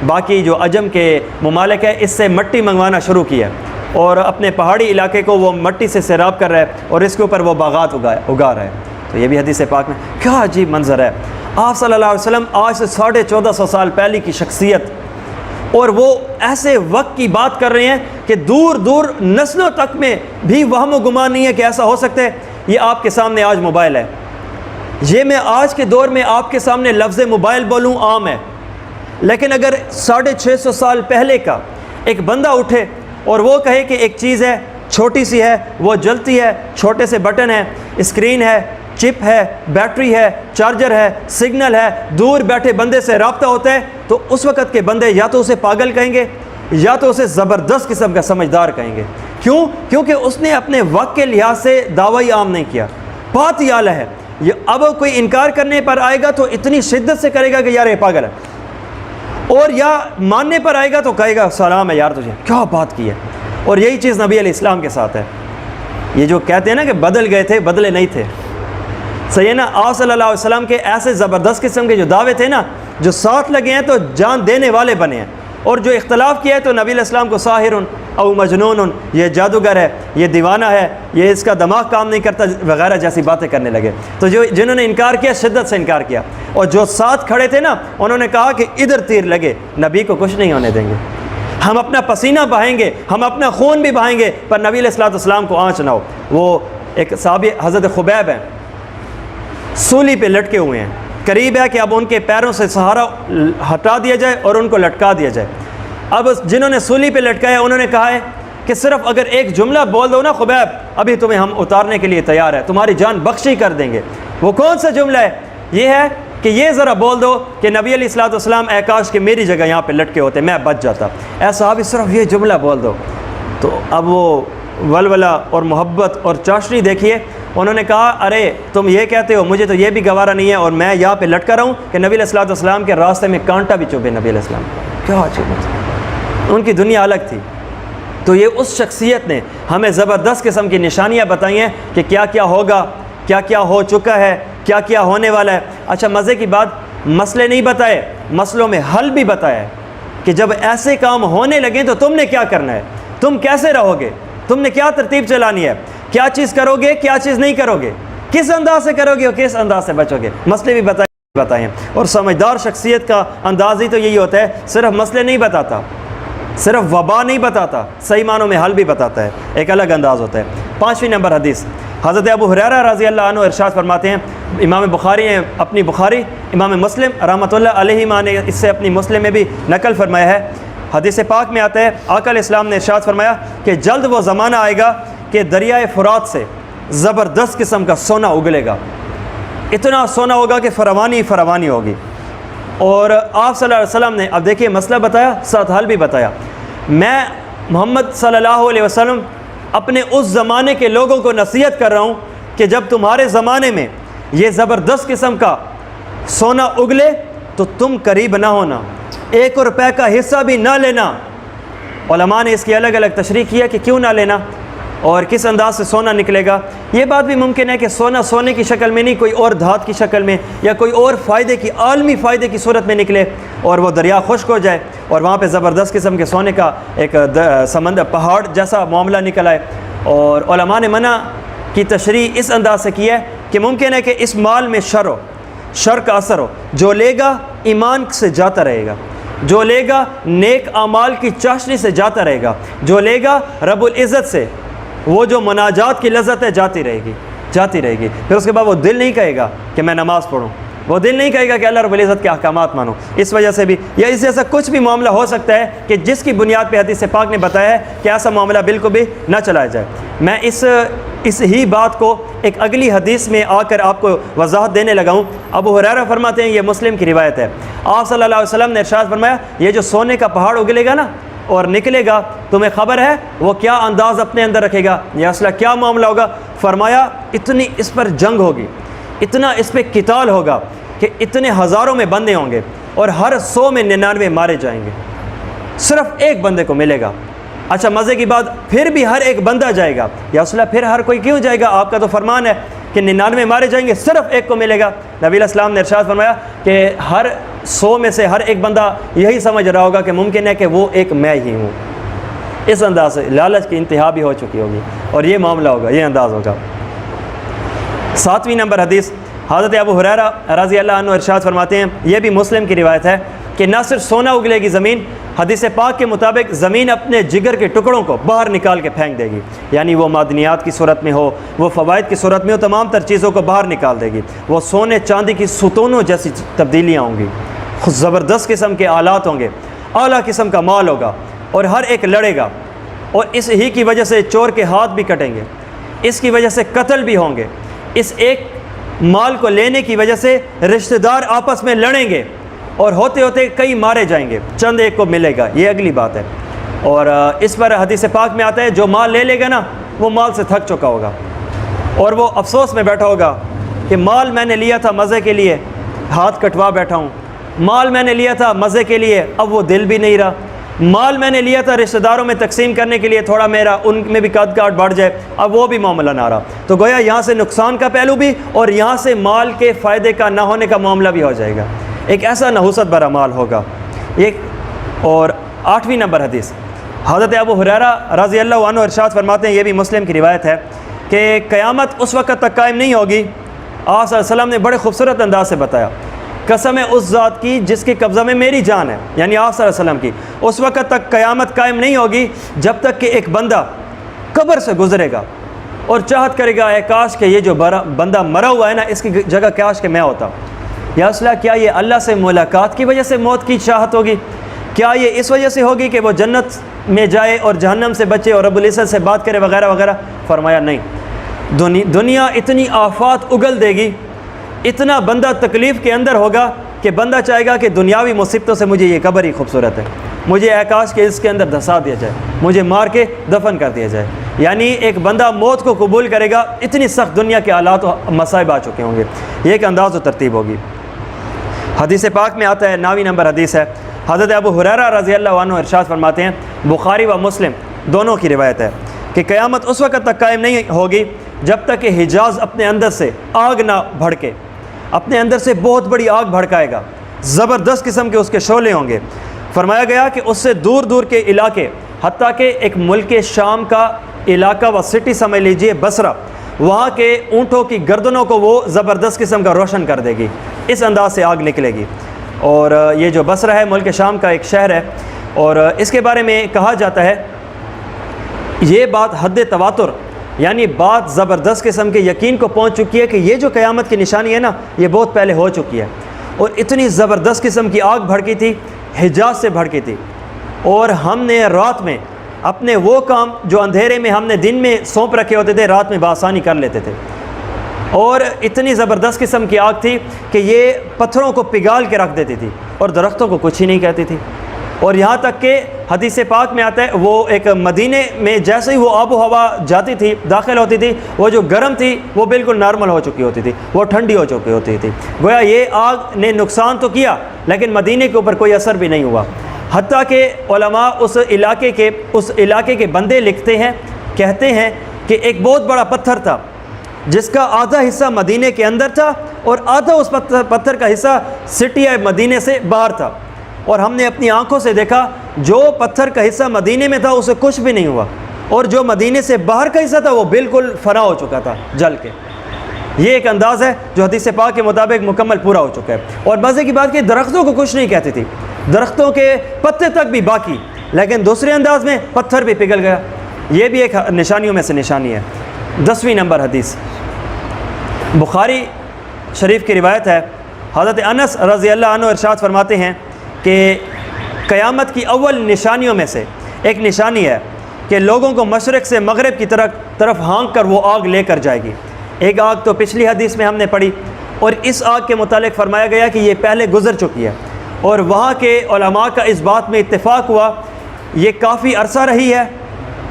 باقی جو عجم کے ممالک ہے اس سے مٹی منگوانا شروع کیا اور اپنے پہاڑی علاقے کو وہ مٹی سے سیراب کر رہا ہے اور اس کے اوپر وہ باغات اگا رہا ہے۔ تو یہ بھی حدیث پاک میں کیا عجیب منظر ہے۔ آپ صلی اللہ علیہ وسلم آج سے 1450 سال پہلے کی شخصیت، اور وہ ایسے وقت کی بات کر رہے ہیں کہ دور دور نسلوں تک میں بھی وہم و گمان نہیں ہے کہ ایسا ہو سکتا ہے۔ یہ آپ کے سامنے آج موبائل ہے، یہ میں آج کے دور میں آپ کے سامنے لفظ موبائل بولوں عام ہے، لیکن اگر 650 سال پہلے کا ایک بندہ اٹھے اور وہ کہے کہ ایک چیز ہے چھوٹی سی ہے، وہ جلتی ہے، چھوٹے سے بٹن ہے، اسکرین ہے، چپ ہے، بیٹری ہے، چارجر ہے، سگنل ہے، دور بیٹھے بندے سے رابطہ ہوتا ہے، تو اس وقت کے بندے یا تو اسے پاگل کہیں گے یا تو اسے زبردست قسم کا سمجھدار کہیں گے۔ کیوں؟ کیونکہ اس نے اپنے وقت کے لحاظ سے دعوی عام نہیں کیا۔ بات یہ اعلیٰ ہے، اب کوئی انکار کرنے پر آئے گا تو اتنی شدت سے کرے گا کہ یار یہ پاگل ہے، اور یا ماننے پر آئے گا تو کہے گا سلام ہے یار تجھے، کیا بات کی ہے۔ اور یہی چیز نبی علیہ السلام کے ساتھ ہے۔ یہ جو کہتے ہیں نا کہ بدل گئے تھے، بدلے نہیں تھے، صحیح ہے نا۔ آپ صلی اللہ علیہ وسلم کے ایسے زبردست قسم کے جو دعوے تھے نا، جو ساتھ لگے ہیں تو جان دینے والے بنے ہیں، اور جو اختلاف کیا ہے تو نبی علیہ السلام کو ساحر او مجنون، یہ جادوگر ہے، یہ دیوانہ ہے، یہ اس کا دماغ کام نہیں کرتا وغیرہ جیسی باتیں کرنے لگے۔ تو جنہوں نے انکار کیا شدت سے انکار کیا، اور جو ساتھ کھڑے تھے نا انہوں نے کہا کہ ادھر تیر لگے، نبی کو کچھ نہیں ہونے دیں گے، ہم اپنا پسینہ بہائیں گے، ہم اپنا خون بھی بہائیں گے، پر نبی علیہ السلام کو آنچ نہ ہو۔ وہ ایک صحابی حضرت خبیب ہیں، سولی پہ لٹکے ہوئے ہیں، قریب ہے کہ اب ان کے پیروں سے سہارا ہٹا دیا جائے اور ان کو لٹکا دیا جائے۔ اب جنہوں نے سولی پہ لٹکایا انہوں نے کہا ہے کہ صرف اگر ایک جملہ بول دو نا خبیب، ابھی تمہیں ہم اتارنے کے لیے تیار ہے، تمہاری جان بخشی کر دیں گے۔ وہ کون سا جملہ ہے؟ یہ ہے کہ یہ ذرا بول دو کہ نبی علیہ السلام اے کاش کہ میری جگہ یہاں پہ لٹکے ہوتے، میں بچ جاتا۔ اے صحابی صرف یہ جملہ بول دو۔ تو اب وہ ولولہ اور محبت اور چاشنی دیکھیے، انہوں نے کہا ارے تم یہ کہتے ہو، مجھے تو یہ بھی گوارا نہیں ہے، اور میں یہاں پہ لٹکا رہا ہوں کہ نبی علیہ السلام کے راستے میں کانٹا بھی چبھے نبی علیہ السلام۔ کیا عجیب، ان کی دنیا الگ تھی۔ تو یہ اس شخصیت نے ہمیں زبردست قسم کی نشانیاں بتائی ہیں کہ کیا کیا ہوگا، کیا کیا ہو چکا ہے، کیا کیا ہونے والا ہے۔ اچھا مزے کی بات، مسئلے نہیں بتائے، مسئلوں میں حل بھی بتایا ہے کہ جب ایسے کام ہونے لگیں تو تم نے کیا کرنا ہے، تم کیسے رہو گے، تم نے کیا ترتیب چلانی ہے، کیا چیز کرو گے، کیا چیز نہیں کرو گے، کس انداز سے کرو گے اور کس انداز سے بچو گے۔ مسئلے بھی بتائیں، اور سمجھدار شخصیت کا انداز ہی تو یہی ہوتا ہے، صرف مسئلے نہیں بتاتا، صرف وبا نہیں بتاتا، صحیح معنوں میں حل بھی بتاتا ہے، ایک الگ انداز ہوتا ہے۔ 5ویں نمبر حدیث، حضرت ابو ہریرہ رضی اللہ عنہ ارشاد فرماتے ہیں، امام بخاری نے اپنی بخاری، امام مسلم رحمۃ اللہ علیہ نے اس سے اپنی مسلم میں بھی نقل فرمایا ہے۔ حدیث پاک میں آتا ہے آقا علیہ السلام نے ارشاد فرمایا کہ جلد وہ زمانہ آئے گا کہ دریائے فرات سے زبردست قسم کا سونا اگلے گا، اتنا سونا ہوگا کہ فراوانی فراوانی ہوگی۔ اور آپ صلی اللہ علیہ وسلم نے اب دیکھیے مسئلہ بتایا، ساتھ حل بھی بتایا۔ میں محمد صلی اللہ علیہ وسلم اپنے اس زمانے کے لوگوں کو نصیحت کر رہا ہوں کہ جب تمہارے زمانے میں یہ زبردست قسم کا سونا اگلے تو تم قریب نہ ہونا، 1 روپے کا حصہ بھی نہ لینا۔ علماء نے اس کی الگ الگ تشریح کی ہے کہ کیوں نہ لینا اور کس انداز سے سونا نکلے گا۔ یہ بات بھی ممکن ہے کہ سونا سونے کی شکل میں نہیں، کوئی اور دھات کی شکل میں یا کوئی اور فائدے کی، عالمی فائدے کی صورت میں نکلے اور وہ دریا خشک ہو جائے اور وہاں پہ زبردست قسم کے سونے کا ایک سمندر پہاڑ جیسا معاملہ نکل آئے۔ اور علماء نے منع کی تشریح اس انداز سے کی ہے کہ ممکن ہے کہ اس مال میں شر کا اثر ہو. جو لے گا ایمان سے جاتا رہے گا, جو لے گا نیک اعمال کی چاشنی سے جاتا رہے گا, جو لے گا رب العزت سے وہ جو مناجات کی لذت ہے جاتی رہے گی. پھر اس کے بعد وہ دل نہیں کہے گا کہ میں نماز پڑھوں, وہ دل نہیں کہے گا کہ اللہ رب العزت کے احکامات مانو. اس وجہ سے بھی یا اس جیسا کچھ بھی معاملہ ہو سکتا ہے کہ جس کی بنیاد پہ حدیث پاک نے بتایا ہے کہ ایسا معاملہ بالکل بھی نہ چلایا جائے. میں اس ہی بات کو ایک اگلی حدیث میں آ کر آپ کو وضاحت دینے لگا ہوں. ابو ہریرہ فرماتے ہیں, یہ مسلم کی روایت ہے, آپ صلی اللہ علیہ وسلم نے ارشاد فرمایا یہ جو سونے کا پہاڑ اگلے گا نا اور نکلے گا, تمہیں خبر ہے وہ کیا انداز اپنے اندر رکھے گا, یہ اصلہ کیا معاملہ ہوگا؟ فرمایا اتنی اس پر جنگ ہوگی, اتنا اس پہ قتال ہوگا کہ اتنے ہزاروں میں بندے ہوں گے اور ہر 100 میں 99 مارے جائیں گے, صرف ایک بندے کو ملے گا. اچھا مزے کی بات, پھر بھی ہر ایک بندہ جائے گا, یا اصلہ پھر ہر کوئی کیوں جائے گا؟ آپ کا تو فرمان ہے کہ 99 مارے جائیں گے, صرف ایک کو ملے گا. نبی علیہ السلام نے ارشاد فرمایا کہ ہر 100 میں سے ہر ایک بندہ یہی سمجھ رہا ہوگا کہ ممکن ہے کہ وہ ایک میں ہی ہوں. اس انداز سے لالچ کی انتہا بھی ہو چکی ہوگی اور یہ معاملہ ہوگا, یہ انداز ہوگا. 7ویں نمبر حدیث, حضرت ابو ہریرہ رضی اللہ عنہ ارشاد فرماتے ہیں, یہ بھی مسلم کی روایت ہے کہ نہ صرف سونا اگلے گی زمین, حدیث پاک کے مطابق زمین اپنے جگر کے ٹکڑوں کو باہر نکال کے پھینک دے گی. یعنی وہ معدنیات کی صورت میں ہو, وہ فوائد کی صورت میں ہو, تمام تر چیزوں کو باہر نکال دے گی. وہ سونے چاندی کی ستونوں جیسی تبدیلیاں ہوں گی, زبردست قسم کے آلات ہوں گے, اعلیٰ قسم کا مال ہوگا اور ہر ایک لڑے گا. اور اس ہی کی وجہ سے چور کے ہاتھ بھی کٹیں گے, اس کی وجہ سے قتل بھی ہوں گے, اس ایک مال کو لینے کی وجہ سے رشتہ دار آپس میں لڑیں گے اور ہوتے ہوتے کئی مارے جائیں گے, چند ایک کو ملے گا. یہ اگلی بات ہے. اور اس پر حدیث پاک میں آتا ہے جو مال لے لے گا نا وہ مال سے تھک چکا ہوگا اور وہ افسوس میں بیٹھا ہوگا کہ مال میں نے لیا تھا مزے کے لیے, ہاتھ کٹوا بیٹھا ہوں. مال میں نے لیا تھا مزے کے لیے, اب وہ دل بھی نہیں رہا. مال میں نے لیا تھا رشتہ داروں میں تقسیم کرنے کے لیے, تھوڑا میرا ان میں بھی قد کاٹ بڑھ جائے, اب وہ بھی معاملہ نہ رہا. تو گویا یہاں سے نقصان کا پہلو بھی اور یہاں سے مال کے فائدے کا نہ ہونے کا معاملہ بھی ہو جائے گا. ایک ایسا نحوست بھرا مال ہوگا. اور 8ویں نمبر حدیث, حضرت ابو ہریرہ رضی اللہ عنہ ارشاد فرماتے ہیں, یہ بھی مسلم کی روایت ہے کہ قیامت اس وقت تک قائم نہیں ہوگی. آپ صلی اللہ علیہ وسلم نے بڑے خوبصورت انداز سے بتایا, قسم ہے اس ذات کی جس کے قبضہ میں میری جان ہے, یعنی آپ صلی اللہ علیہ وسلم کی, اس وقت تک قیامت قائم نہیں ہوگی جب تک کہ ایک بندہ قبر سے گزرے گا اور چاہت کرے گا اے کاش کہ یہ جو بندہ مرا ہوا ہے نا اس کی جگہ کاش کہ میں ہوتا. یا اصلہ کیا یہ اللہ سے ملاقات کی وجہ سے موت کی چاہت ہوگی؟ کیا یہ اس وجہ سے ہوگی کہ وہ جنت میں جائے اور جہنم سے بچے اور رب العزت سے بات کرے وغیرہ وغیرہ؟ فرمایا نہیں. دنیا اتنی آفات اگل دے گی, اتنا بندہ تکلیف کے اندر ہوگا کہ بندہ چاہے گا کہ دنیاوی مصیبتوں سے مجھے یہ قبر ہی خوبصورت ہے, مجھے احکاش کے اس کے اندر دھسا دیا جائے, مجھے مار کے دفن کر دیا جائے. یعنی ایک بندہ موت کو قبول کرے گا, اتنی سخت دنیا کے حالات و مصائب آ چکے ہوں گے. یہ ایک انداز و ترتیب ہوگی. حدیث پاک میں آتا ہے, 9ویں نمبر حدیث ہے, حضرت ابو ہریرہ رضی اللہ عنہ ارشاد فرماتے ہیں, بخاری و مسلم دونوں کی روایت ہے کہ قیامت اس وقت تک قائم نہیں ہوگی جب تک کہ حجاز اپنے اندر سے آگ نہ بھڑکے. اپنے اندر سے بہت بڑی آگ بھڑکائے گا, زبردست قسم کے اس کے شعلے ہوں گے. فرمایا گیا کہ اس سے دور دور کے علاقے, حتیٰ کہ ایک ملک شام کا علاقہ و سٹی سمجھ لیجئے بصرہ, وہاں کے اونٹوں کی گردنوں کو وہ زبردست قسم کا روشن کر دے گی. اس انداز سے آگ نکلے گی. اور یہ جو بصرہ ہے ملک شام کا ایک شہر ہے, اور اس کے بارے میں کہا جاتا ہے یہ بات حد تواتر, یعنی بات زبردست قسم کے یقین کو پہنچ چکی ہے کہ یہ جو قیامت کی نشانی ہے نا یہ بہت پہلے ہو چکی ہے. اور اتنی زبردست قسم کی آگ بھڑکی تھی, حجاز سے بھڑکی تھی, اور ہم نے رات میں اپنے وہ کام جو اندھیرے میں ہم نے دن میں سونپ رکھے ہوتے تھے رات میں بآسانی کر لیتے تھے. اور اتنی زبردست قسم کی آگ تھی کہ یہ پتھروں کو پگھال کے رکھ دیتی تھی اور درختوں کو کچھ ہی نہیں کہتی تھی. اور یہاں تک کہ حدیث پاک میں آتا ہے وہ ایک مدینے میں جیسے ہی وہ آب و ہوا جاتی تھی داخل ہوتی تھی, وہ جو گرم تھی وہ بالکل نارمل ہو چکی ہوتی تھی, وہ ٹھنڈی ہو چکی ہوتی تھی. گویا یہ آگ نے نقصان تو کیا لیکن مدینے کے اوپر کوئی اثر بھی نہیں ہوا. حتیٰ کہ علماء اس علاقے کے بندے لکھتے ہیں, کہتے ہیں کہ ایک بہت بڑا پتھر تھا جس کا آدھا حصہ مدینے کے اندر تھا اور آدھا اس پتھر کا حصہ سٹی مدینے سے باہر تھا. اور ہم نے اپنی آنکھوں سے دیکھا جو پتھر کا حصہ مدینے میں تھا اسے کچھ بھی نہیں ہوا, اور جو مدینے سے باہر کا حصہ تھا وہ بالکل فنا ہو چکا تھا جل کے۔ یہ ایک انداز ہے جو حدیث پاک کے مطابق مکمل پورا ہو چکا ہے۔ اور مزے کی بات کہ درختوں کو کچھ نہیں کہتی تھی، درختوں کے پتے تک بھی باقی، لیکن دوسرے انداز میں پتھر بھی پگھل گیا۔ یہ بھی ایک نشانیوں میں سے نشانی ہے۔ 10ویں نمبر حدیث بخاری شریف کی روایت ہے، حضرت انس رضی اللہ عنہ ارشاد فرماتے ہیں کہ قیامت کی اول نشانیوں میں سے ایک نشانی ہے کہ لوگوں کو مشرق سے مغرب کی طرف ہانک کر وہ آگ لے کر جائے گی۔ ایک آگ تو پچھلی حدیث میں ہم نے پڑھی، اور اس آگ کے متعلق فرمایا گیا کہ یہ پہلے گزر چکی ہے، اور وہاں کے علماء کا اس بات میں اتفاق ہوا یہ کافی عرصہ رہی ہے،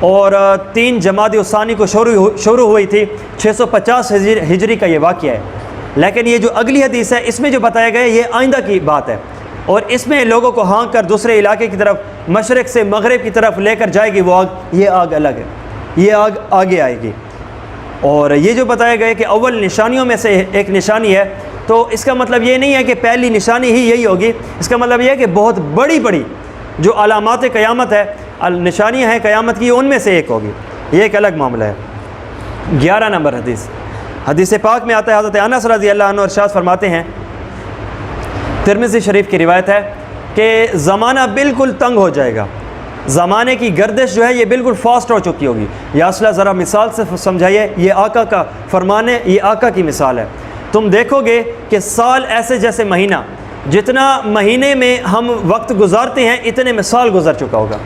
اور 3 جمادی الثانی کو شروع ہوئی تھی۔ 650 ہجری کا یہ واقعہ ہے۔ لیکن یہ جو اگلی حدیث ہے اس میں جو بتایا گیا یہ آئندہ کی بات ہے، اور اس میں لوگوں کو ہانک کر دوسرے علاقے کی طرف مشرق سے مغرب کی طرف لے کر جائے گی وہ آگ۔ یہ آگ الگ ہے، یہ آگ آگے آئے گی۔ اور یہ جو بتایا گیا کہ اول نشانیوں میں سے ایک نشانی ہے، تو اس کا مطلب یہ نہیں ہے کہ پہلی نشانی ہی یہی ہوگی، اس کا مطلب یہ ہے کہ بہت بڑی بڑی جو علامات قیامت ہے، نشانیاں ہیں قیامت کی، ان میں سے ایک ہوگی۔ یہ ایک الگ معاملہ ہے۔ 11 نمبر حدیث پاک میں آتا ہے، حضرت انس رضی اللہ عنہ ارشاد فرماتے ہیں، ترمذی شریف کی روایت ہے کہ زمانہ بالکل تنگ ہو جائے گا، زمانے کی گردش جو ہے یہ بالکل فاسٹ ہو چکی ہوگی۔ یا اصلہ ذرا مثال سے سمجھائیے، یہ آقا کا فرمان ہے، یہ آقا کی مثال ہے۔ تم دیکھو گے کہ سال ایسے جیسے مہینہ، جتنا مہینے میں ہم وقت گزارتے ہیں اتنے میں سال گزر چکا ہوگا،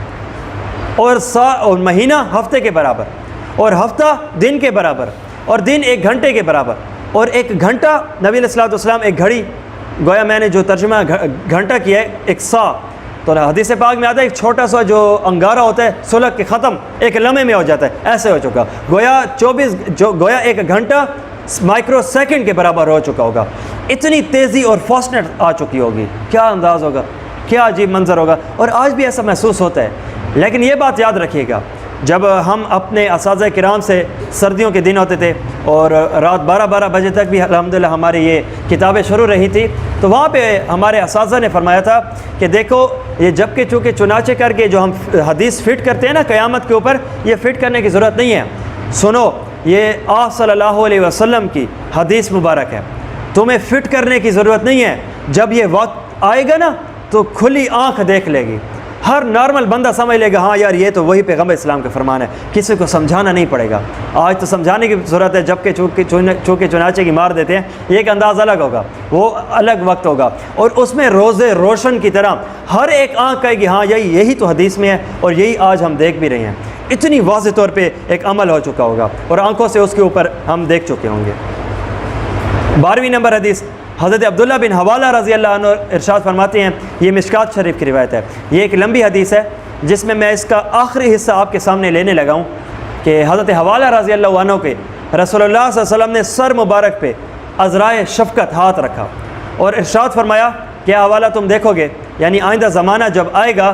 اور مہینہ ہفتے کے برابر، اور ہفتہ دن کے برابر، اور دن 1 گھنٹے کے برابر، اور 1 گھنٹہ نبی علیہ الصلوۃ والسلام ایک گھڑی، گویا میں نے جو ترجمہ گھنٹہ کیا ہے 1 سا، تو حدیث پاک میں آتا ہے ایک چھوٹا سا جو انگارہ ہوتا ہے سلگ کے ختم 1 لمحے میں ہو جاتا ہے، ایسے ہو چکا، گویا 1 گھنٹہ مائکرو سیکنڈ کے برابر ہو چکا ہوگا۔ اتنی تیزی اور فاسٹنس آ چکی ہوگی، کیا انداز ہوگا، کیا عجیب منظر ہوگا، اور آج بھی ایسا محسوس ہوتا ہے۔ لیکن یہ بات یاد رکھیے گا، جب ہم اپنے اساتذہ کرام سے سردیوں کے دن ہوتے تھے اور رات 12 بجے تک بھی الحمدللہ ہماری یہ کتابیں شروع رہی تھی، تو وہاں پہ ہمارے اساتذہ نے فرمایا تھا کہ دیکھو یہ جب کہ چونکہ چنانچہ کر کے جو ہم حدیث فٹ کرتے ہیں نا قیامت کے اوپر، یہ فٹ کرنے کی ضرورت نہیں ہے۔ سنو، یہ آپ صلی اللہ علیہ وسلم کی حدیث مبارک ہے، تمہیں فٹ کرنے کی ضرورت نہیں ہے۔ جب یہ وقت آئے گا نا تو کھلی آنکھ دیکھ لے گی، ہر نارمل بندہ سمجھ لے گا ہاں یار یہ تو وہی پیغمبر اسلام کا فرمان ہے، کسی کو سمجھانا نہیں پڑے گا۔ آج تو سمجھانے کی ضرورت ہے، جب کہ چونکہ چنانچہ کی مار دیتے ہیں، یہ ایک انداز الگ ہوگا، وہ الگ وقت ہوگا، اور اس میں روزے روشن کی طرح ہر ایک آنکھ کہے گی ہاں یہی تو حدیث میں ہے، اور یہی آج ہم دیکھ بھی رہے ہیں۔ اتنی واضح طور پہ ایک عمل ہو چکا ہوگا، اور آنکھوں سے اس کے اوپر ہم دیکھ چکے ہوں گے۔ 12ویں نمبر حدیث حضرت عبداللہ بن حوالہ رضی اللہ عنہ ارشاد فرماتے ہیں، یہ مشکات شریف کی روایت ہے، یہ ایک لمبی حدیث ہے جس میں اس کا آخری حصہ آپ کے سامنے لینے لگا ہوں، کہ حضرت حوالہ رضی اللہ عنہ کے رسول اللہ صلی اللہ علیہ وسلم نے سر مبارک پہ عذرائے شفقت ہاتھ رکھا اور ارشاد فرمایا کہ حوالہ تم دیکھو گے، یعنی آئندہ زمانہ جب آئے گا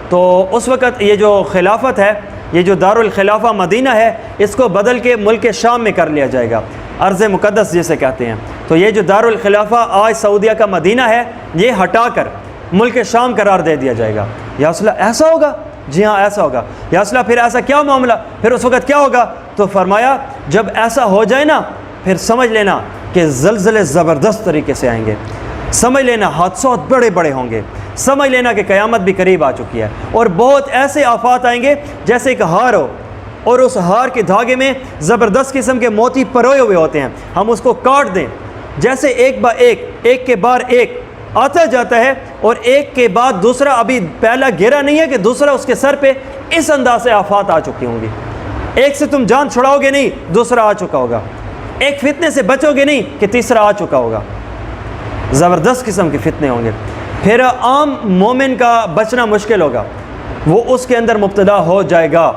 تو اس وقت یہ جو خلافت ہے، یہ جو دارالخلافہ مدینہ ہے، اس کو بدل کے ملک شام میں کر لیا جائے گا، ارض مقدس جسے کہتے ہیں۔ تو یہ جو دارالخلافہ آج سعودیہ کا مدینہ ہے، یہ ہٹا کر ملک شام قرار دے دیا جائے گا۔ یا رسول اللہ ایسا ہوگا؟ جی ہاں ایسا ہوگا۔ یا رسول اللہ پھر ایسا کیا معاملہ، پھر اس وقت کیا ہوگا؟ تو فرمایا جب ایسا ہو جائے نا پھر سمجھ لینا کہ زلزلے زبردست طریقے سے آئیں گے، سمجھ لینا حادثات بڑے بڑے ہوں گے، سمجھ لینا کہ قیامت بھی قریب آ چکی ہے، اور بہت ایسے آفات آئیں گے جیسے ایک ہار ہو اور اس ہار کے دھاگے میں زبردست قسم کے موتی پروئے ہوئے ہوتے ہیں، ہم اس کو کاٹ دیں، جیسے ایک کے بعد ایک آتا جاتا ہے، اور ایک کے بعد دوسرا، ابھی پہلا گرا نہیں ہے کہ دوسرا اس کے سر پہ، اس انداز سے آفات آ چکی ہوں گی۔ ایک سے تم جان چھڑاؤ گے نہیں، دوسرا آ چکا ہوگا، ایک فتنے سے بچو گے نہیں کہ تیسرا آ چکا ہوگا، زبردست قسم کے فتنے ہوں گے۔ پھر عام مومن کا بچنا مشکل ہوگا، وہ اس کے اندر مبتلا ہو جائے گا،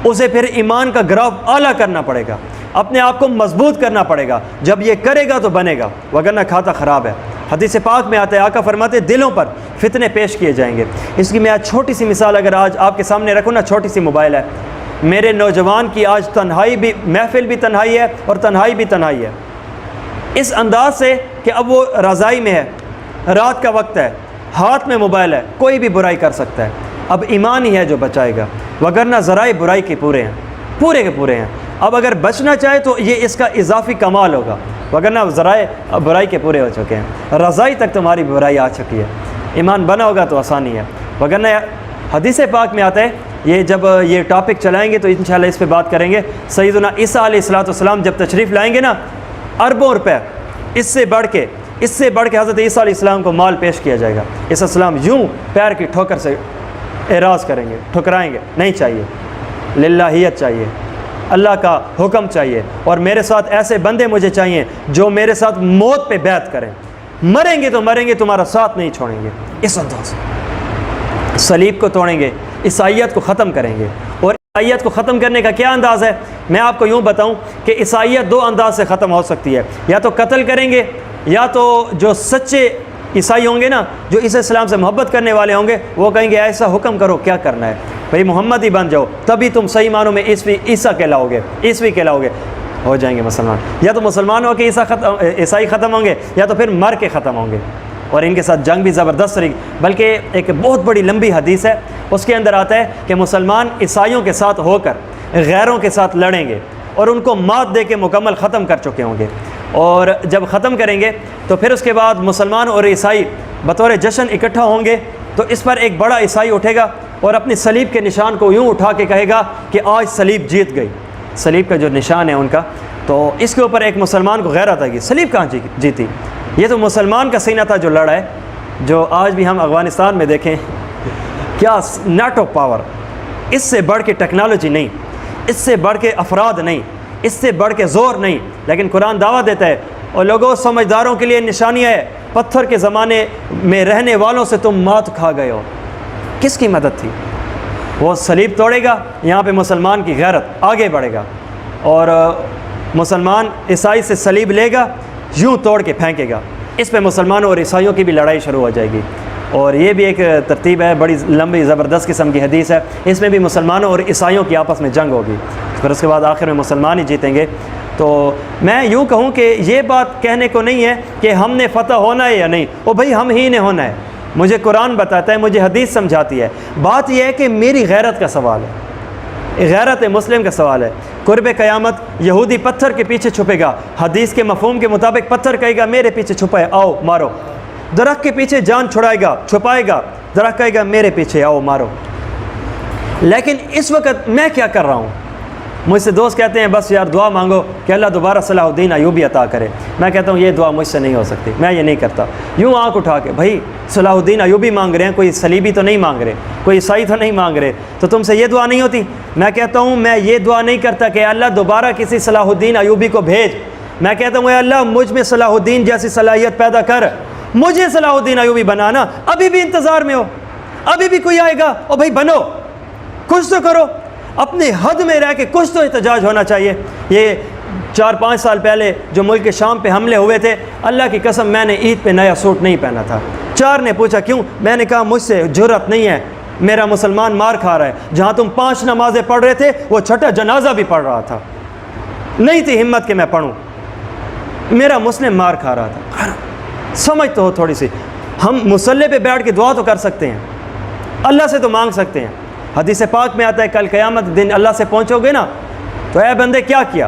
اسے پھر ایمان کا گراف اعلیٰ کرنا پڑے گا، اپنے آپ کو مضبوط کرنا پڑے گا، جب یہ کرے گا تو بنے گا، وگرنہ کھاتا خراب ہے۔ حدیث پاک میں آتا ہے، آقا فرماتے ہیں دلوں پر فتنے پیش کیے جائیں گے۔ اس کی میں آج چھوٹی سی مثال اگر آج آپ کے سامنے رکھوں نا، چھوٹی سی موبائل ہے، میرے نوجوان کی آج تنہائی بھی، محفل بھی تنہائی ہے اور تنہائی بھی تنہائی ہے، اس انداز سے کہ اب وہ رضائی میں ہے، رات کا وقت ہے، ہاتھ میں موبائل ہے، کوئی بھی برائی کر سکتا ہے، اب ایمان ہی ہے جو بچائے گا، وگرنہ ذرائع برائی کے پورے ہیں، پورے کے پورے ہیں۔ اب اگر بچنا چاہے تو یہ اس کا اضافی کمال ہوگا، وگرنہ ذرائع برائی کے پورے ہو چکے ہیں، رضائی تک تمہاری برائی آ چکی ہے، ایمان بنا ہوگا تو آسانی ہے۔ وگرنہ حدیث پاک میں آتا ہے، یہ جب یہ ٹاپک چلائیں گے تو انشاءاللہ اس پہ بات کریں گے، سیدنا عیسیٰ علیہ السلام جب تشریف لائیں گے نا، اربوں روپے اس سے بڑھ کے حضرت عیسیٰ علیہ السلام کو مال پیش کیا جائے گا۔ عیسیٰ السلام یوں پیر کی ٹھوکر سے اعراض کریں گے، ٹھکرائیں گے، نہیں چاہیے، للہیت چاہیے، اللہ کا حکم چاہیے، اور میرے ساتھ ایسے بندے مجھے چاہیے جو میرے ساتھ موت پہ بیعت کریں، مریں گے تو مریں گے، تمہارا ساتھ نہیں چھوڑیں گے۔ اس انداز صلیب کو توڑیں گے، عیسائیت کو ختم کریں گے۔ اور عیسائیت کو ختم کرنے کا کیا انداز ہے؟ میں آپ کو یوں بتاؤں کہ عیسائیت دو انداز سے ختم ہو سکتی ہے، یا تو قتل کریں گے، یا تو جو سچے عیسائی ہوں گے نا، جو عیسیٰ السلام سے محبت کرنے والے ہوں گے، وہ کہیں گے ایسا حکم کرو، کیا کرنا ہے بھئی، محمد ہی بن جاؤ، تبھی تم صحیح معنوں میں عیسیٰ کہلاؤ گے، عیسوی کہلاؤ گے، ہو جائیں گے مسلمان۔ یا تو مسلمان ہو کے عیسائی ختم ہوں گے، یا تو پھر مر کے ختم ہوں گے، اور ان کے ساتھ جنگ بھی زبردست رہی۔ بلکہ ایک بہت بڑی لمبی حدیث ہے، اس کے اندر آتا ہے کہ مسلمان عیسائیوں کے ساتھ ہو کر غیروں کے ساتھ لڑیں گے، اور ان کو مات دے کے مکمل ختم کر چکے ہوں گے، اور جب ختم کریں گے تو پھر اس کے بعد مسلمان اور عیسائی بطور جشن اکٹھا ہوں گے، تو اس پر ایک بڑا عیسائی اٹھے گا اور اپنی صلیب کے نشان کو یوں اٹھا کے کہے گا کہ آج صلیب جیت گئی، صلیب کا جو نشان ہے ان کا، تو اس کے اوپر ایک مسلمان کو غیرت آئے گی، صلیب کہاں جیتی؟ یہ تو مسلمان کا سینہ تھا جو لڑا ہے، جو آج بھی ہم افغانستان میں دیکھیں کیا نیٹو پاور، اس سے بڑھ کے ٹیکنالوجی نہیں، اس سے بڑھ کے افراد نہیں، اس سے بڑھ کے زور نہیں، لیکن قرآن دعویٰ دیتا ہے، اور لوگوں سمجھداروں کے لیے نشانی ہے، پتھر کے زمانے میں رہنے والوں سے تم مات کھا گئے ہو۔ کس کی مدد تھی؟ وہ صلیب توڑے گا، یہاں پہ مسلمان کی غیرت آگے بڑھے گا، اور مسلمان عیسائی سے صلیب لے گا، یوں توڑ کے پھینکے گا، اس پہ مسلمانوں اور عیسائیوں کی بھی لڑائی شروع ہو جائے گی۔ اور یہ بھی ایک ترتیب ہے، بڑی لمبی زبردست قسم کی حدیث ہے، اس میں بھی مسلمانوں اور عیسائیوں کی آپس میں جنگ ہوگی، پھر اس کے بعد آخر میں مسلمان ہی جیتیں گے۔ تو میں یوں کہوں کہ یہ بات کہنے کو نہیں ہے کہ ہم نے فتح ہونا ہے یا نہیں، او بھائی ہم ہی نے ہونا ہے، مجھے قرآن بتاتا ہے، مجھے حدیث سمجھاتی ہے، بات یہ ہے کہ میری غیرت کا سوال ہے، غیرت مسلم کا سوال ہے۔ قرب قیامت یہودی پتھر کے پیچھے چھپے گا، حدیث کے مفہوم کے مطابق پتھر کہے گا میرے پیچھے چھپا ہے، آؤ مارو۔ درخت کے پیچھے جان چھپائے گا، درخت کہے گا میرے پیچھے آؤ مارو۔ لیکن اس وقت میں کیا کر رہا ہوں؟ مجھ سے دوست کہتے ہیں بس یار دعا مانگو کہ اللہ دوبارہ صلاح الدین ایوبی عطا کرے، میں کہتا ہوں یہ دعا مجھ سے نہیں ہو سکتی، میں یہ نہیں کرتا۔ یوں آنکھ اٹھا کے بھائی صلاح الدین ایوبی مانگ رہے ہیں، کوئی صلیبی تو نہیں مانگ رہے، کوئی عیسائی تو نہیں مانگ رہے، تو تم سے یہ دعا نہیں ہوتی؟ میں کہتا ہوں میں یہ دعا نہیں کرتا کہ اللہ دوبارہ کسی صلاح الدین ایوبی کو بھیج، میں کہتا ہوں اے اللہ مجھ میں صلاح الدین جیسی صلاحیت پیدا کر، مجھے صلاح الدین ایوبی بنانا۔ ابھی بھی انتظار میں ہو، ابھی بھی کوئی آئے گا، او بھائی بنو، کچھ تو کرو، اپنے حد میں رہ کے کچھ تو احتجاج ہونا چاہیے۔ یہ 4-5 سال پہلے جو ملک شام پہ حملے ہوئے تھے، اللہ کی قسم میں نے عید پہ نیا سوٹ نہیں پہنا تھا۔ 4 نے پوچھا کیوں؟ میں نے کہا مجھ سے جرأت نہیں ہے، میرا مسلمان مار کھا رہا ہے، جہاں تم 5 نمازیں پڑھ رہے تھے وہ 6ٹھا جنازہ بھی پڑھ رہا تھا، نہیں تھی ہمت کہ میں پڑھوں، میرا مسلم مار کھا رہا تھا۔ سمجھ تو ہو تھوڑی سی، ہم مصلی پہ بیٹھ کے دعا تو کر سکتے ہیں، اللہ سے تو مانگ سکتے ہیں۔ حدیث پاک میں آتا ہے کل قیامت دن اللہ سے پہنچو گے نا تو اے بندے کیا کیا؟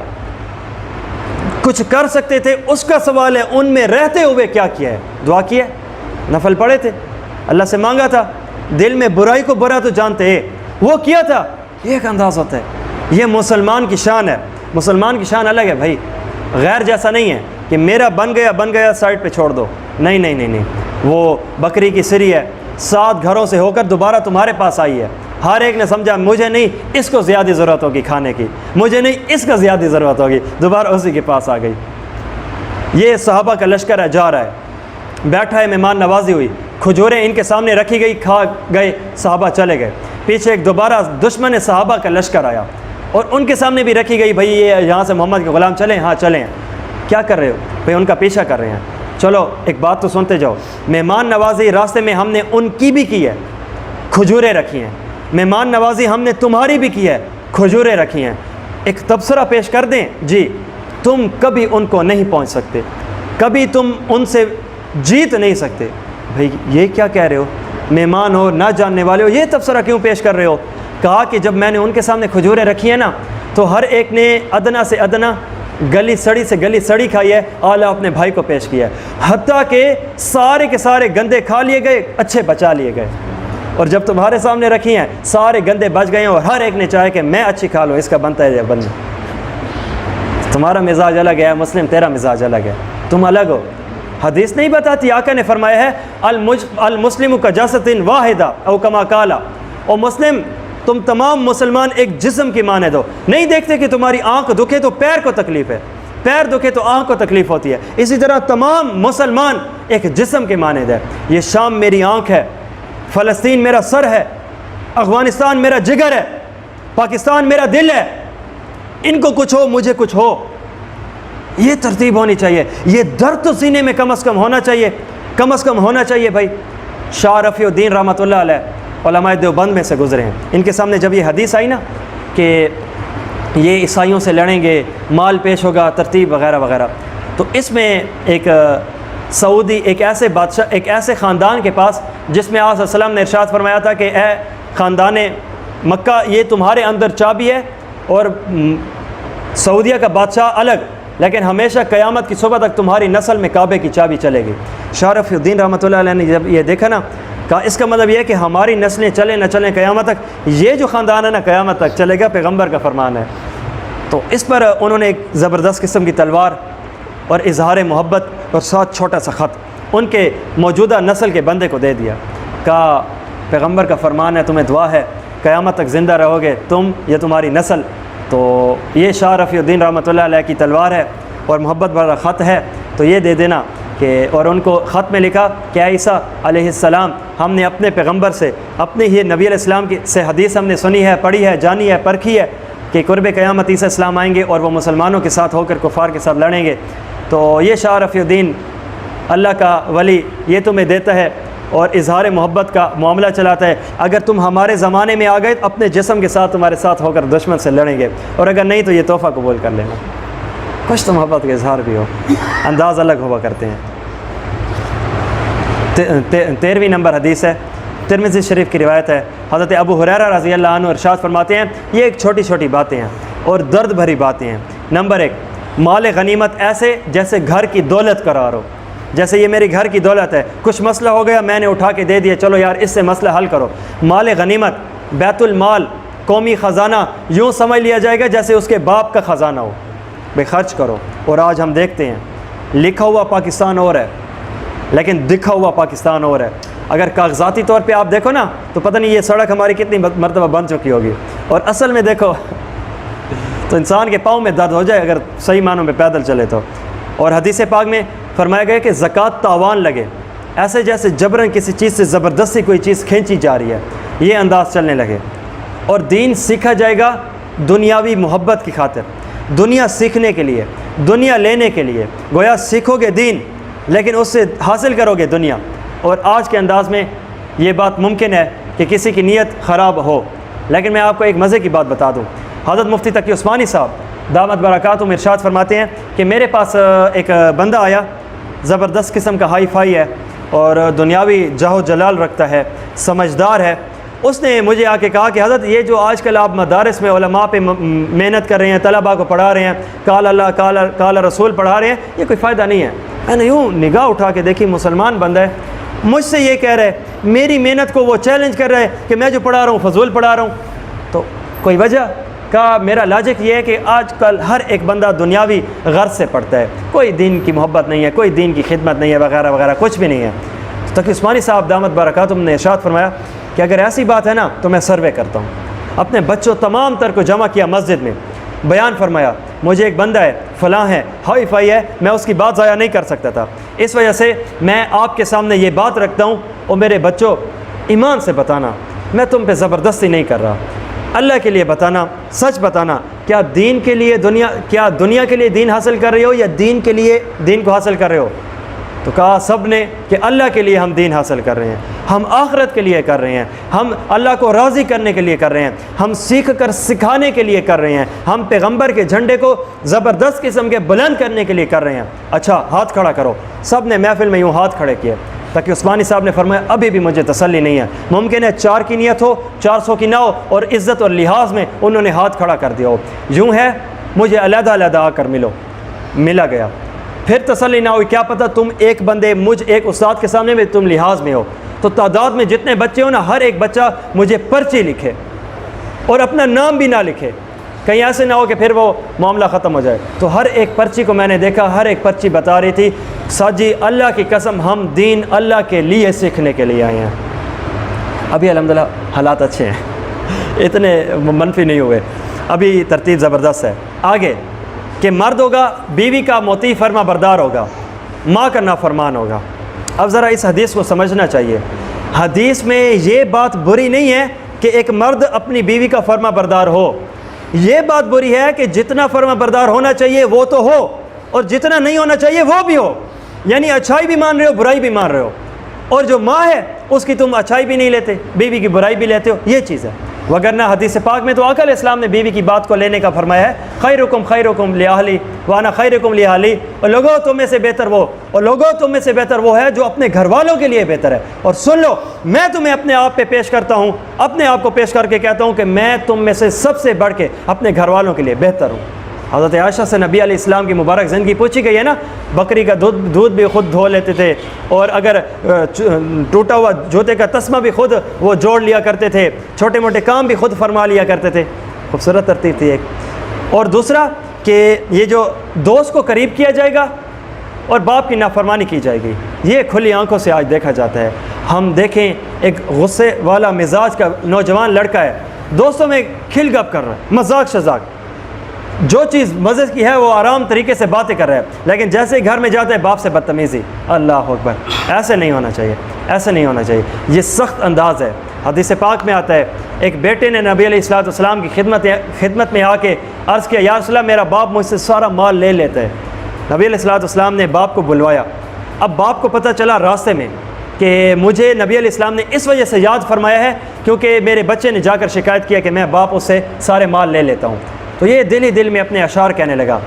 کچھ کر سکتے تھے، اس کا سوال ہے ان میں رہتے ہوئے کیا کیا ہے؟ دعا کی ہے، نفل پڑھے تھے، اللہ سے مانگا تھا، دل میں برائی کو برا تو جانتے ہیں، وہ کیا تھا، یہ ایک انداز ہوتا ہے۔ یہ مسلمان کی شان ہے، مسلمان کی شان الگ ہے بھائی، غیر جیسا نہیں ہے کہ میرا بن گیا سائڈ پہ چھوڑ دو، نہیں نہیں نہیں نہیں، وہ بکری کی سری ہے، 7 گھروں سے ہو کر دوبارہ تمہارے پاس آئی ہے، ہر ایک نے سمجھا مجھے نہیں اس کو زیادہ ضرورت ہوگی کھانے کی، مجھے نہیں اس کا زیادہ ضرورت ہوگی، دوبارہ اسی کے پاس آ گئی۔ یہ صحابہ کا لشکر ہے، جا رہا ہے، بیٹھا ہے، مہمان نوازی ہوئی، کھجوریں ان کے سامنے رکھی گئی، کھا گئے، صحابہ چلے گئے، پیچھے ایک دوبارہ دشمن صحابہ کا لشکر آیا اور ان کے سامنے بھی رکھی گئی، بھائی یہ یہاں سے محمد کے غلام چلیں، ہاں چلیں، کیا کر رہے ہو؟ بھئی ان کا پیچھا کر رہے ہیں، چلو ایک بات تو سنتے جاؤ، مہمان نوازی راستے میں ہم نے ان کی بھی کی ہے، کھجوریں رکھی ہیں، مہمان نوازی ہم نے تمہاری بھی کی ہے، کھجوریں رکھی ہیں، ایک تبصرہ پیش کر دیں، جی تم کبھی ان کو نہیں پہنچ سکتے، کبھی تم ان سے جیت نہیں سکتے۔ بھئی یہ کیا کہہ رہے ہو؟ مہمان ہو، نہ جاننے والے ہو، یہ تبصرہ کیوں پیش کر رہے ہو؟ کہا کہ جب میں نے ان کے سامنے کھجوریں رکھی ہیں نا تو ہر ایک نے ادنا سے ادنا گلی سڑی سے گلی سڑی کھائی ہے، اعلیٰ اپنے بھائی کو پیش کیا ہے، حتیٰ کہ سارے کے سارے گندے کھا لیے گئے، اچھے بچا لیے گئے۔ اور جب تمہارے سامنے رکھی ہیں سارے گندے بچ گئے ہیں اور ہر ایک نے چاہے کہ میں اچھی کھا لوں، اس کا بنتا ہے بننا۔ تمہارا مزاج الگ ہے مسلم، تیرا مزاج الگ ہے، تم الگ ہو۔ حدیث نہیں بتاتی، آقا نے فرمایا ہے المسلم کجسد واحدہ او کما قال، اور مسلم تم تمام مسلمان ایک جسم کی مانند ہو۔ نہیں دیکھتے کہ تمہاری آنکھ دکھے تو پیر کو تکلیف ہے، پیر دکھے تو آنکھ کو تکلیف ہوتی ہے، اسی طرح تمام مسلمان ایک جسم کے مانند ہے۔ یہ شام میری آنکھ ہے، فلسطین میرا سر ہے، افغانستان میرا جگر ہے، پاکستان میرا دل ہے، ان کو کچھ ہو مجھے کچھ ہو، یہ ترتیب ہونی چاہیے، یہ درد تو سینے میں کم از کم ہونا چاہیے، کم از کم ہونا چاہیے بھائی۔ شاہ رفیع الدین رحمۃ اللہ علیہ علماء دیوبند میں سے گزرے ہیں، ان کے سامنے جب یہ حدیث آئی نا کہ یہ عیسائیوں سے لڑیں گے، مال پیش ہوگا، ترتیب وغیرہ وغیرہ، تو اس میں ایک سعودی ایک ایسے بادشاہ، ایک ایسے خاندان کے پاس جس میں آپ صلی اللہ علیہ وسلم نے ارشاد فرمایا تھا کہ اے خاندان مکہ، یہ تمہارے اندر چابی ہے اور سعودیہ کا بادشاہ الگ، لیکن ہمیشہ قیامت کی صبح تک تمہاری نسل میں کعبے کی چابی چلے گی۔ شاہ رفیع الدین رحمۃ اللہ علیہ نے جب یہ دیکھا نا، کہا اس کا مطلب یہ ہے کہ ہماری نسلیں چلیں نہ چلیں قیامت تک، یہ جو خاندان ہے نا قیامت تک چلے گا، پیغمبر کا فرمان ہے۔ تو اس پر انہوں نے ایک زبردست قسم کی تلوار اور اظہار محبت اور ساتھ چھوٹا سا خط ان کے موجودہ نسل کے بندے کو دے دیا، کہا پیغمبر کا فرمان ہے، تمہیں دعا ہے قیامت تک زندہ رہو گے تم یا تمہاری نسل، تو یہ شاہ رفیع الدین رحمۃ اللہ علیہ کی تلوار ہے اور محبت بھرا خط ہے، تو یہ دے دینا کہ، اور ان کو خط میں لکھا کہ اے عیسیٰ علیہ السلام، ہم نے اپنے پیغمبر سے اپنی ہی نبی علیہ السلام کی سے حدیث ہم نے سنی ہے، پڑھی ہے، جانی ہے، پرکھی ہے کہ قرب قیامت عیسیٰ السلام آئیں گے اور وہ مسلمانوں کے ساتھ ہو کر کفار کے ساتھ لڑیں گے، تو یہ شاہ رفیع الدین اللہ کا ولی یہ تمہیں دیتا ہے اور اظہار محبت کا معاملہ چلاتا ہے، اگر تم ہمارے زمانے میں آ گئے تو اپنے جسم کے ساتھ تمہارے ساتھ ہو کر دشمن سے لڑیں گے، اور اگر نہیں تو یہ تحفہ قبول کر لینا۔ کچھ تو محبت کا اظہار بھی ہو، انداز الگ ہوا کرتے ہیں۔ 13ویں نمبر حدیث ہے، ترمذی شریف کی روایت ہے، حضرت ابو ہریرہ رضی اللہ عنہ ارشاد فرماتے ہیں، یہ ایک چھوٹی چھوٹی باتیں ہیں اور درد بھری باتیں ہیں۔ نمبر 1، مال غنیمت ایسے جیسے گھر کی دولت قرار ہو، جیسے یہ میری گھر کی دولت ہے، کچھ مسئلہ ہو گیا میں نے اٹھا کے دے دیا، چلو یار اس سے مسئلہ حل کرو۔ مال غنیمت، بیت المال، قومی خزانہ، یوں سمجھ لیا جائے گا جیسے اس کے باپ کا خزانہ ہو، بے خرچ کرو۔ اور آج ہم دیکھتے ہیں لکھا ہوا پاکستان اور ہے لیکن دکھا ہوا پاکستان اور ہے۔ اگر کاغذاتی طور پہ آپ دیکھو نا تو پتہ نہیں یہ سڑک ہماری کتنی مرتبہ بن چکی ہوگی، اور اصل میں دیکھو تو انسان کے پاؤں میں درد ہو جائے اگر صحیح معنوں میں پیدل چلے تو۔ اور حدیث پاک میں فرمایا گیا کہ زکوٰۃ تاوان لگے، ایسے جیسے جبراً کسی چیز سے زبردستی کوئی چیز کھینچی جا رہی ہے، یہ انداز چلنے لگے۔ اور دین سیکھا جائے گا دنیاوی محبت کی خاطر، دنیا سیکھنے کے لیے، دنیا لینے کے لیے، گویا سیکھو گے دین لیکن اس سے حاصل کرو گے دنیا۔ اور آج کے انداز میں یہ بات ممکن ہے کہ کسی کی نیت خراب ہو، لیکن میں آپ کو ایک مزے کی بات بتا دوں، حضرت مفتی تقی عثمانی صاحب دامت برکاتہم ارشاد فرماتے ہیں کہ میرے پاس ایک بندہ آیا، زبردست قسم کا ہائی فائی ہے اور دنیاوی جاہ و جلال رکھتا ہے، سمجھدار ہے۔ اس نے مجھے آ کے کہا کہ حضرت یہ جو آج کل آپ مدارس میں علماء پہ محنت کر رہے ہیں، طلباء کو پڑھا رہے ہیں، قال اللہ قال رسول پڑھا رہے ہیں، یہ کوئی فائدہ نہیں ہے۔ میں نے یوں نگاہ اٹھا کے دیکھی، مسلمان بندہ ہے، مجھ سے یہ کہہ رہے، میری محنت کو وہ چیلنج کر رہے کہ میں جو پڑھا رہا ہوں فضول پڑھا رہا ہوں، تو کوئی وجہ؟ کہا میرا لاجک یہ ہے کہ آج کل ہر ایک بندہ دنیاوی غرض سے پڑھتا ہے، کوئی دین کی محبت نہیں ہے، کوئی دین کی خدمت نہیں ہے، وغیرہ وغیرہ کچھ بھی نہیں ہے۔ تقی عثمانی صاحب دامت برکاتہم نے ارشاد فرمایا کہ اگر ایسی بات ہے نا تو میں سروے کرتا ہوں۔ اپنے بچوں تمام تر کو جمع کیا مسجد میں، بیان فرمایا مجھے ایک بندہ ہے، فلاں ہے، ہائی فائی ہے، میں اس کی بات ضائع نہیں کر سکتا تھا، اس وجہ سے میں آپ کے سامنے یہ بات رکھتا ہوں، اور میرے بچوں ایمان سے بتانا، میں تم پہ زبردستی نہیں کر رہا، اللہ کے لیے بتانا، سچ بتانا، کیا دین کے لیے دنیا کے لیے دین حاصل کر رہے ہو یا دین کے لیے دین کو حاصل کر رہے ہو؟ تو کہا سب نے کہ اللہ کے لیے ہم دین حاصل کر رہے ہیں، ہم آخرت کے لیے کر رہے ہیں، ہم اللہ کو راضی کرنے کے لیے کر رہے ہیں، ہم سیکھ کر سکھانے کے لیے کر رہے ہیں، ہم پیغمبر کے جھنڈے کو زبردست قسم کے بلند کرنے کے لیے کر رہے ہیں۔ اچھا ہاتھ کھڑا کرو، سب نے محفل میں یوں ہاتھ کھڑے کیے، تاکہ عثمانی صاحب نے فرمایا ابھی بھی مجھے تسلی نہیں ہے، ممکن ہے 4 کی نیت ہو 400 کی نہ ہو، اور عزت اور لحاظ میں انہوں نے ہاتھ کھڑا کر دیا ہو، یوں ہے مجھے علیحدہ علیحدہ آ کر ملا گیا، پھر تسلی نہ ہوئی، کیا پتہ تم ایک بندے مجھ ایک استاد کے سامنے میں تم لحاظ میں ہو، تو تعداد میں جتنے بچے ہو نا، ہر ایک بچہ مجھے پرچی لکھے اور اپنا نام بھی نہ لکھے، کہیں ایسے نہ ہو کہ پھر وہ معاملہ ختم ہو جائے۔ تو ہر ایک پرچی کو میں نے دیکھا، ہر ایک پرچی بتا رہی تھی ساجی اللہ کی قسم ہم دین اللہ کے لیے سیکھنے کے لیے آئے ہیں۔ ابھی الحمدللہ حالات اچھے ہیں، اتنے منفی نہیں ہوئے، ابھی ترتیب زبردست ہے۔ آگے کہ مرد ہوگا بیوی کا مطیع فرما بردار ہوگا، ماں کا نافرمان ہوگا۔ اب ذرا اس حدیث کو سمجھنا چاہیے، حدیث میں یہ بات بری نہیں ہے کہ ایک مرد اپنی بیوی کا فرما بردار ہو، یہ بات بری ہے کہ جتنا فرما بردار ہونا چاہیے وہ تو ہو، اور جتنا نہیں ہونا چاہیے وہ بھی ہو، یعنی اچھائی بھی مان رہے ہو برائی بھی مان رہے ہو، اور جو ماں ہے اس کی تم اچھائی بھی نہیں لیتے، بیوی کی برائی بھی لیتے ہو، یہ چیز ہے۔ وگرنہ حدیث پاک میں تو آقا علیہ السلام نے بیوی کی بات کو لینے کا فرمایا ہے، خیرکم خیرکم لأہلی وانا خیرکم لأہلی، اور لوگوں تم میں سے بہتر وہ، اور لوگوں تم میں سے بہتر وہ ہے جو اپنے گھر والوں کے لیے بہتر ہے۔ اور سن لو، میں تمہیں اپنے آپ پہ پیش کرتا ہوں، اپنے آپ کو پیش کر کے کہتا ہوں کہ میں تم میں سے سب سے بڑھ کے اپنے گھر والوں کے لیے بہتر ہوں۔ حضرت عائشہ سے نبی علیہ السلام کی مبارک زندگی پوچھی گئی ہے نا، بکری کا دودھ بھی خود دھو لیتے تھے، اور اگر ٹوٹا ہوا جوتے کا تسمہ بھی خود وہ جوڑ لیا کرتے تھے، چھوٹے موٹے کام بھی خود فرما لیا کرتے تھے۔ خوبصورت ترتیب تھی ایک۔ اور دوسرا کہ یہ جو دوست کو قریب کیا جائے گا اور باپ کی نافرمانی کی جائے گی، یہ کھلی آنکھوں سے آج دیکھا جاتا ہے۔ ہم دیکھیں ایک غصے والا مزاج کا نوجوان لڑکا ہے، دوستوں میں کھل گپ کر رہا ہے، مذاق شذاق، جو چیز مزے کی ہے وہ آرام طریقے سے باتیں کر رہا ہے، لیکن جیسے ہی گھر میں جاتا ہے باپ سے بدتمیزی، اللہ اکبر، ایسے نہیں ہونا چاہیے، ایسے نہیں ہونا چاہیے، یہ سخت انداز ہے۔ حدیث پاک میں آتا ہے ایک بیٹے نے نبی علیہ السلام کی خدمت میں آ کے عرض کیا، یا رسول اللہ میرا باپ مجھ سے سارا مال لے لیتا ہے۔ نبی علیہ السلام نے باپ کو بلوایا، اب باپ کو پتہ چلا راستے میں کہ مجھے نبی علیہ السلام نے اس وجہ سے یاد فرمایا ہے کیونکہ میرے بچے نے جا کر شکایت کیا کہ میں باپ اس سے سارے مال لے لیتا ہوں، تو یہ دل ہی دل میں اپنے اشعار کہنے لگا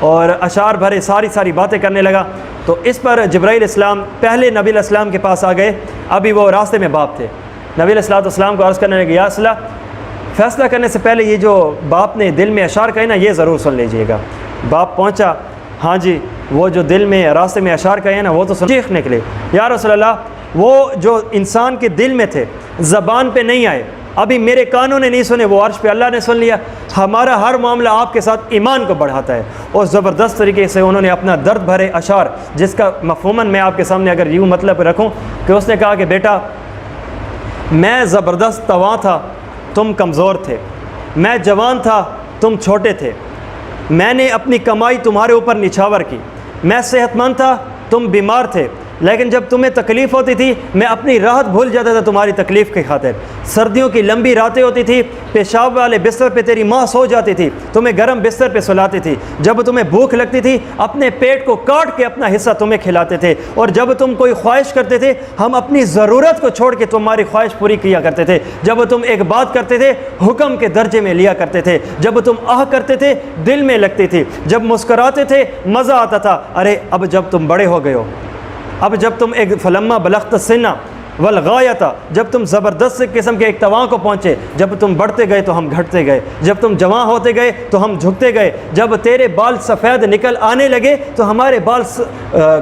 اور اشعار بھرے ساری باتیں کرنے لگا۔ تو اس پر جبرائیل السلام پہلے نبی علیہ السلام کے پاس آ گئے، ابھی وہ راستے میں باپ تھے، نبی علیہ السلام کو عرض کرنے لگے، یا رسول اللہ فیصلہ کرنے سے پہلے یہ جو باپ نے دل میں اشعار کہے نا یہ ضرور سن لیجئے گا۔ باپ پہنچا، ہاں جی وہ جو دل میں راستے میں اشعار کہے نا وہ تو چیخ نکلے، یا رسول اللہ وہ جو انسان کے دل میں تھے زبان پہ نہیں آئے، ابھی میرے کانوں نے نہیں سنے، وہ عرش پہ اللہ نے سن لیا۔ ہمارا ہر معاملہ آپ کے ساتھ ایمان کو بڑھاتا ہے، اور زبردست طریقے سے انہوں نے اپنا درد بھرے اشعار، جس کا مفہوماً میں آپ کے سامنے اگر یوں مطلب رکھوں کہ اس نے کہا کہ بیٹا میں زبردست تواں تھا تم کمزور تھے، میں جوان تھا تم چھوٹے تھے، میں نے اپنی کمائی تمہارے اوپر نچھاور کی، میں صحت مند تھا تم بیمار تھے، لیکن جب تمہیں تکلیف ہوتی تھی میں اپنی راحت بھول جاتا تھا تمہاری تکلیف کی خاطر، سردیوں کی لمبی راتیں ہوتی تھی، پیشاب والے بستر پہ تیری ماں سو جاتی تھی، تمہیں گرم بستر پہ سلاتی تھی، جب تمہیں بھوک لگتی تھی اپنے پیٹ کو کاٹ کے اپنا حصہ تمہیں کھلاتے تھے، اور جب تم کوئی خواہش کرتے تھے ہم اپنی ضرورت کو چھوڑ کے تمہاری خواہش پوری کیا کرتے تھے، جب تم ایک بات کرتے تھے حکم کے درجے میں لیا کرتے تھے، جب تم آہ کرتے تھے دل میں لگتی تھی، جب مسکراتے تھے مزہ آتا تھا۔ ارے اب جب تم بڑے ہو گئے ہو، اب جب تم ایک فلما بلغت السن والغایۃ، جب تم زبردست قسم کے ایک تواں کو پہنچے، جب تم بڑھتے گئے تو ہم گھٹتے گئے، جب تم جوان ہوتے گئے تو ہم جھکتے گئے، جب تیرے بال سفید نکل آنے لگے تو ہمارے بال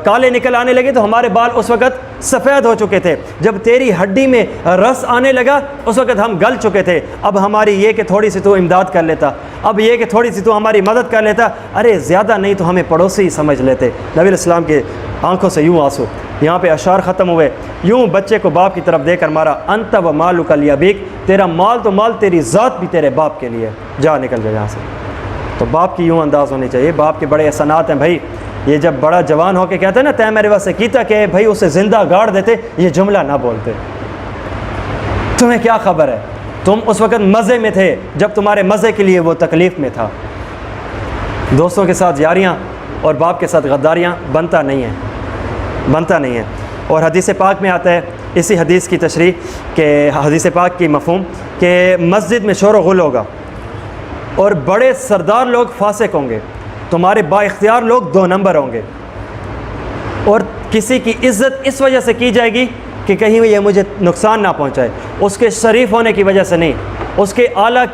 کالے نکل آنے لگے تو ہمارے بال اس وقت سفید ہو چکے تھے، جب تیری ہڈی میں رس آنے لگا اس وقت ہم گل چکے تھے، اب ہماری یہ کہ تھوڑی سی تو امداد کر لیتا، اب یہ کہ تھوڑی سی تو ہماری مدد کر لیتا، ارے زیادہ نہیں تو ہمیں پڑوسی ہی سمجھ لیتے۔ نبی علیہ السلام کے آنکھوں سے یوں آنسو، یہاں پہ اشعار ختم ہوئے، یوں بچے کو باپ کی طرف دے کر مارا، انت و مالک لیابیک، تیرا مال تو مال، تیری ذات بھی تیرے باپ کے لیے، جا نکل جا یہاں سے۔ تو باپ کی یوں انداز ہونی چاہیے، باپ کے بڑے احسانات ہیں بھائی، یہ جب بڑا جوان ہو کے کہتا ہے نا تے میرے واسطے کیتا کہ بھائی اسے زندہ گاڑ دیتے، یہ جملہ نہ بولتے۔ تمہیں کیا خبر ہے، تم اس وقت مزے میں تھے جب تمہارے مزے کے لیے وہ تکلیف میں تھا۔ دوستوں کے ساتھ یاریاں اور باپ کے ساتھ غداریاں بنتا نہیں ہے۔ اور حدیث پاک میں آتا ہے اسی حدیث کی تشریح کہ حدیث پاک کی مفہوم کہ مسجد میں شور و غل ہوگا اور بڑے سردار لوگ فاسق ہوں گے، تمہارے با اختیار لوگ 2 نمبر ہوں گے، اور کسی کی عزت اس وجہ سے کی جائے گی کہ کہیں یہ مجھے نقصان نہ پہنچائے، اس کے شریف ہونے کی وجہ سے نہیں، اس کے اعلیٰ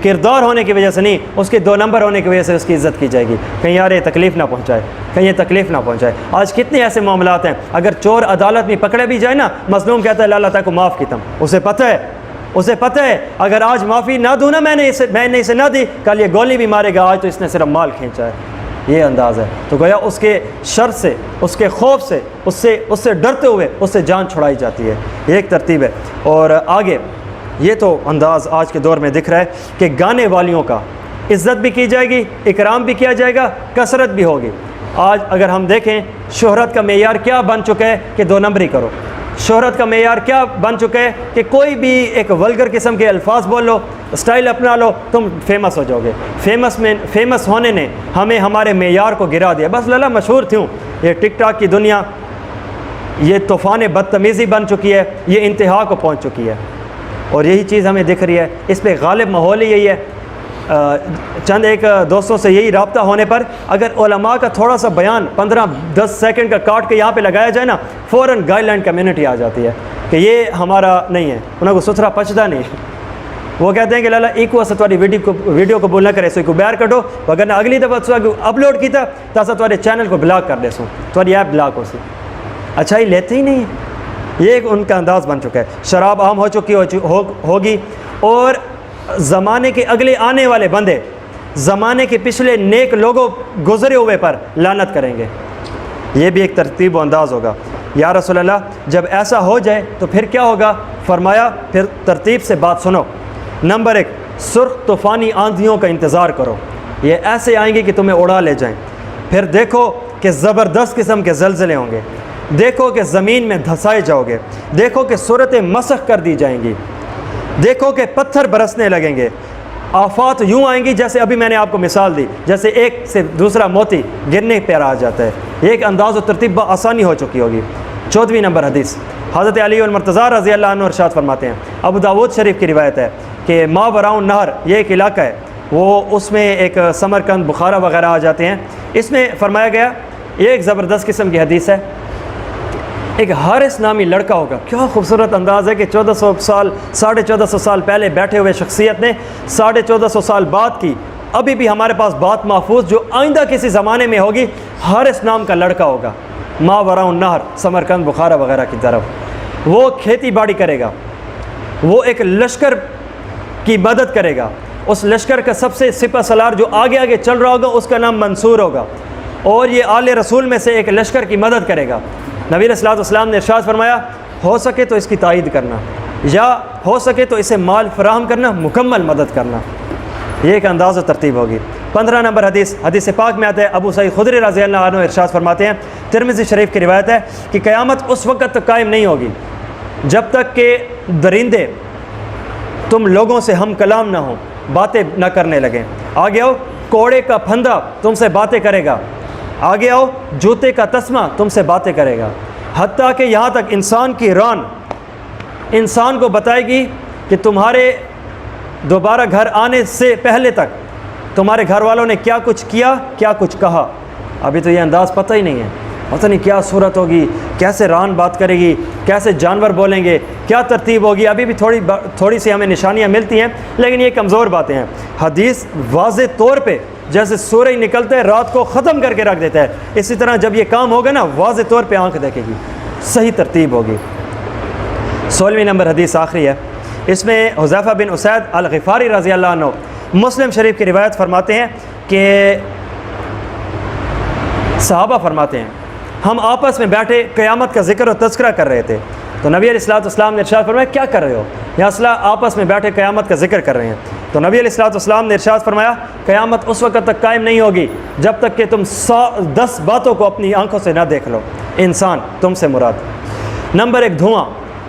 کردار ہونے کی وجہ سے نہیں، اس کے 2 نمبر ہونے کی وجہ سے اس کی عزت کی جائے گی، کہیں یار یہ تکلیف نہ پہنچائے، کہیں یہ تکلیف نہ پہنچائے۔ آج کتنے ایسے معاملات ہیں، اگر چور عدالت میں پکڑے بھی جائے نا، مظلوم کہتا ہے اللہ تعالیٰ کو معاف کیتا ہوں، اسے پتہ ہے اگر آج معافی نہ دوں نا، میں نے اسے نہ دی، کل یہ گولی بھی مارے گا، آج تو اس نے صرف مال کھینچا ہے، یہ انداز ہے۔ تو گویا اس کے شر سے، اس کے خوف سے، اس سے ڈرتے ہوئے اس سے جان چھڑائی جاتی ہے، یہ ایک ترتیب ہے۔ اور آگے یہ تو انداز آج کے دور میں دکھ رہا ہے کہ گانے والیوں کا عزت بھی کی جائے گی، اکرام بھی کیا جائے گا، کثرت بھی ہوگی۔ آج اگر ہم دیکھیں شہرت کا معیار کیا بن چکا ہے کہ 2 نمبری کرو، شہرت کا معیار کیا بن چکا ہے کہ کوئی بھی ایک ولگر قسم کے الفاظ بول لو، اسٹائل اپنا لو، تم فیمس ہو جاؤ گے۔ فیمس ہونے نے ہمیں ہمارے معیار کو گرا دیا، بس لالا مشہور تھوں۔ یہ ٹک ٹاک کی دنیا یہ طوفان بدتمیزی بن چکی ہے، یہ انتہا کو پہنچ چکی ہے، اور یہی چیز ہمیں دکھ رہی ہے۔ اس پہ غالب ماحول ہی یہی ہے۔ چند ایک دوستوں سے یہی رابطہ ہونے پر اگر علماء کا تھوڑا سا بیان 15-10 سیکنڈ کا کاٹ کے یہاں پہ لگایا جائے نا، فوراً گائیڈ لائن کمیونٹی آ جاتی ہے کہ یہ ہمارا نہیں ہے، انہوں کو ستھرا پچتا نہیں۔ وہ کہتے ہیں کہ لالا ایک سے تھوڑی ویڈیو کو بول نہ کرے سو کو بیار کٹو، وغیرہ اگلی دفعہ اپلوڈ کیتا تاسا تھوڑے چینل کو بلاک کر دے سو، تھوڑی ایپ بلاک ہو سی۔ اچھا ہی لیتے ہی نہیں ہیں، یہ ایک ان کا انداز بن چکا ہے۔ شراب عام ہو چکی ہوگی، اور زمانے کے اگلے آنے والے بندے زمانے کے پچھلے نیک لوگوں گزرے ہوئے پر لعنت کریں گے، یہ بھی ایک ترتیب و انداز ہوگا۔ یا رسول اللہ جب ایسا ہو جائے تو پھر کیا ہوگا؟ فرمایا پھر ترتیب سے بات سنو۔ نمبر 1، سرخ طوفانی آندھیوں کا انتظار کرو، یہ ایسے آئیں گی کہ تمہیں اڑا لے جائیں۔ پھر دیکھو کہ زبردست قسم کے زلزلے ہوں گے، دیکھو کہ زمین میں دھسائے جاؤ گے، دیکھو کہ صورتیں مسخ کر دی جائیں گی، دیکھو کہ پتھر برسنے لگیں گے۔ آفات یوں آئیں گی جیسے ابھی میں نے آپ کو مثال دی، جیسے ایک سے دوسرا موتی گرنے پہ آ جاتا ہے۔ یہ ایک انداز و ترتیب بآسانی ہو چکی ہوگی۔ 14ویں نمبر حدیث، حضرت علی المرتضیٰ رضی اللہ عنہ ارشاد فرماتے ہیں، ابو داود شریف کی روایت ہے کہ ماوراء نہر، یہ ایک علاقہ ہے، وہ اس میں ایک سمرقند، بخارا وغیرہ آ جاتے ہیں۔ اس میں فرمایا گیا، یہ ایک زبردست قسم کی حدیث ہے، ایک حارث نامی لڑکا ہوگا۔ کیا خوبصورت انداز ہے کہ 1450 سال پہلے بیٹھے ہوئے شخصیت نے 1450 سال بعد کی ابھی بھی ہمارے پاس بات محفوظ، جو آئندہ کسی زمانے میں ہوگی۔ حارث نام کا لڑکا ہوگا، ماوراء النہر، سمرقند، بخارا وغیرہ کی طرف، وہ کھیتی باڑی کرے گا، وہ ایک لشکر کی مدد کرے گا۔ اس لشکر کا سب سے سپہ سالار جو آگے آگے چل رہا ہوگا اس کا نام منصور ہوگا، اور یہ آل رسول میں سے ایک لشکر کی مدد کرے گا۔ نبی علیہ الصلوۃ والسلام نے ارشاد فرمایا، ہو سکے تو اس کی تائید کرنا، یا ہو سکے تو اسے مال فراہم کرنا، مکمل مدد کرنا۔ یہ ایک انداز و ترتیب ہوگی۔ 15 نمبر حدیث پاک میں آتا ہے، ابو سعید خدری رضی اللہ عنہ ارشاد فرماتے ہیں، ترمذی شریف کی روایت ہے کہ قیامت اس وقت تک قائم نہیں ہوگی جب تک کہ درندے تم لوگوں سے ہم کلام نہ ہوں، باتیں نہ کرنے لگیں۔ آگے آؤ، کوڑے کا پھندا تم سے باتیں کرے گا، آگے آؤ، جوتے کا تسمہ تم سے باتیں کرے گا، حتیٰ کہ یہاں تک انسان کی ران انسان کو بتائے گی کہ تمہارے دوبارہ گھر آنے سے پہلے تک تمہارے گھر والوں نے کیا کچھ کیا، کیا کچھ کہا۔ ابھی تو یہ انداز پتہ ہی نہیں ہے، پتہ نہیں کیا صورت ہوگی، کیسے ران بات کرے گی، کیسے جانور بولیں گے، کیا ترتیب ہوگی۔ ابھی بھی تھوڑی سی ہمیں نشانیاں ملتی ہیں، لیکن یہ کمزور باتیں ہیں۔ حدیث واضح طور پہ جیسے سورج نکلتا ہے رات کو ختم کر کے رکھ دیتا ہے، اسی طرح جب یہ کام ہوگا نا، واضح طور پہ آنکھ دیکھے گی، صحیح ترتیب ہوگی۔ 16ویں نمبر حدیث آخری ہے، اس میں حذیفہ بن اسید الغفاری رضی اللہ عنہ مسلم شریف کی روایت فرماتے ہیں کہ صحابہ فرماتے ہیں، ہم آپس میں بیٹھے قیامت کا ذکر و تذکرہ کر رہے تھے، تو نبی علیہ الصلوۃ والسلام نے ارشاد فرمایا، کیا کر رہے ہو؟ یا اصلا آپس میں بیٹھے قیامت کا ذکر کر رہے ہیں، تو نبی علیہ الصلوۃ والسلام نے ارشاد فرمایا، قیامت اس وقت تک قائم نہیں ہوگی جب تک کہ تم 10 باتوں کو اپنی آنکھوں سے نہ دیکھ لو۔ انسان تم سے مراد۔ نمبر 1، دھواں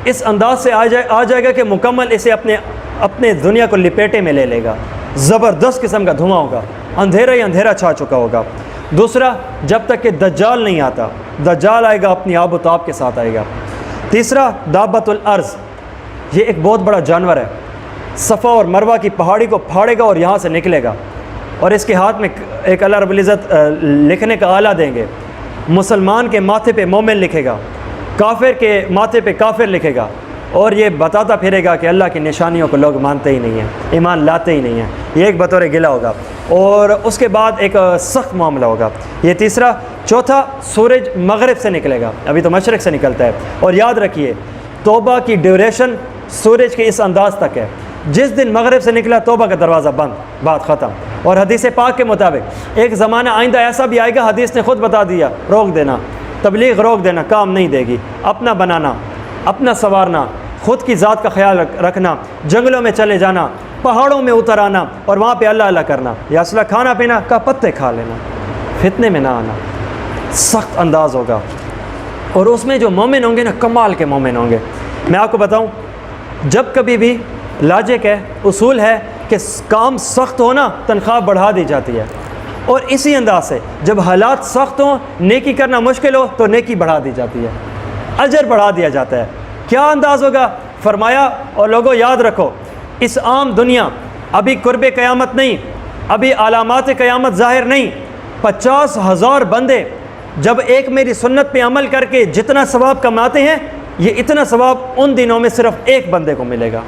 اس انداز سے آ جائے گا کہ مکمل اسے اپنے دنیا کو لپیٹے میں لے لے گا، زبردست قسم کا دھواں ہوگا، اندھیرا ہی اندھیرا چھا چکا ہوگا۔ دوسرا، جب تک کہ دجال نہیں آتا، دجال آئے گا اپنی آب و تاب کے ساتھ آئے گا۔ تیسرا، دابۃ الارض، یہ ایک بہت بڑا جانور ہے، صفا اور مروہ کی پہاڑی کو پھاڑے گا اور یہاں سے نکلے گا، اور اس کے ہاتھ میں ایک اللہ رب العزت لکھنے کا آلہ دیں گے، مسلمان کے ماتھے پہ مومن لکھے گا، کافر کے ماتھے پہ کافر لکھے گا، اور یہ بتاتا پھرے گا کہ اللہ کی نشانیوں کو لوگ مانتے ہی نہیں ہیں، ایمان لاتے ہی نہیں ہیں۔ یہ ایک بطور گلہ ہوگا، اور اس کے بعد ایک سخت معاملہ ہوگا، یہ تیسرا۔ چوتھا، سورج مغرب سے نکلے گا، ابھی تو مشرق سے نکلتا ہے، اور یاد رکھیے توبہ کی ڈیوریشن سورج کے اس انداز تک ہے، جس دن مغرب سے نکلا توبہ کا دروازہ بند، بات ختم۔ اور حدیث پاک کے مطابق ایک زمانہ آئندہ ایسا بھی آئے گا، حدیث نے خود بتا دیا، روک دینا، تبلیغ روک دینا، کام نہیں دے گی، اپنا بنانا، اپنا سنوارنا، خود کی ذات کا خیال رکھنا، جنگلوں میں چلے جانا، پہاڑوں میں اتر آنا، اور وہاں پہ اللہ اللہ کرنا، یا اصلہ کھانا پینا کا پتے کھا لینا، فتنے میں نہ آنا، سخت انداز ہوگا۔ اور اس میں جو مومن ہوں گے نا، کمال کے مومن ہوں گے۔ میں آپ کو بتاؤں، جب کبھی بھی لاجک ہے، اصول ہے کہ کام سخت ہونا تنخواہ بڑھا دی جاتی ہے، اور اسی انداز سے جب حالات سخت ہوں، نیکی کرنا مشکل ہو تو نیکی بڑھا دی جاتی ہے، اجر بڑھا دیا جاتا ہے۔ کیا انداز ہوگا؟ فرمایا، اور لوگوں یاد رکھو، اس عام دنیا ابھی قرب قیامت نہیں، ابھی علامات قیامت ظاہر نہیں، 50,000 بندے جب ایک میری سنت پہ عمل کر کے جتنا ثواب کماتے ہیں، یہ اتنا ثواب ان دنوں میں صرف ایک بندے کو ملے گا۔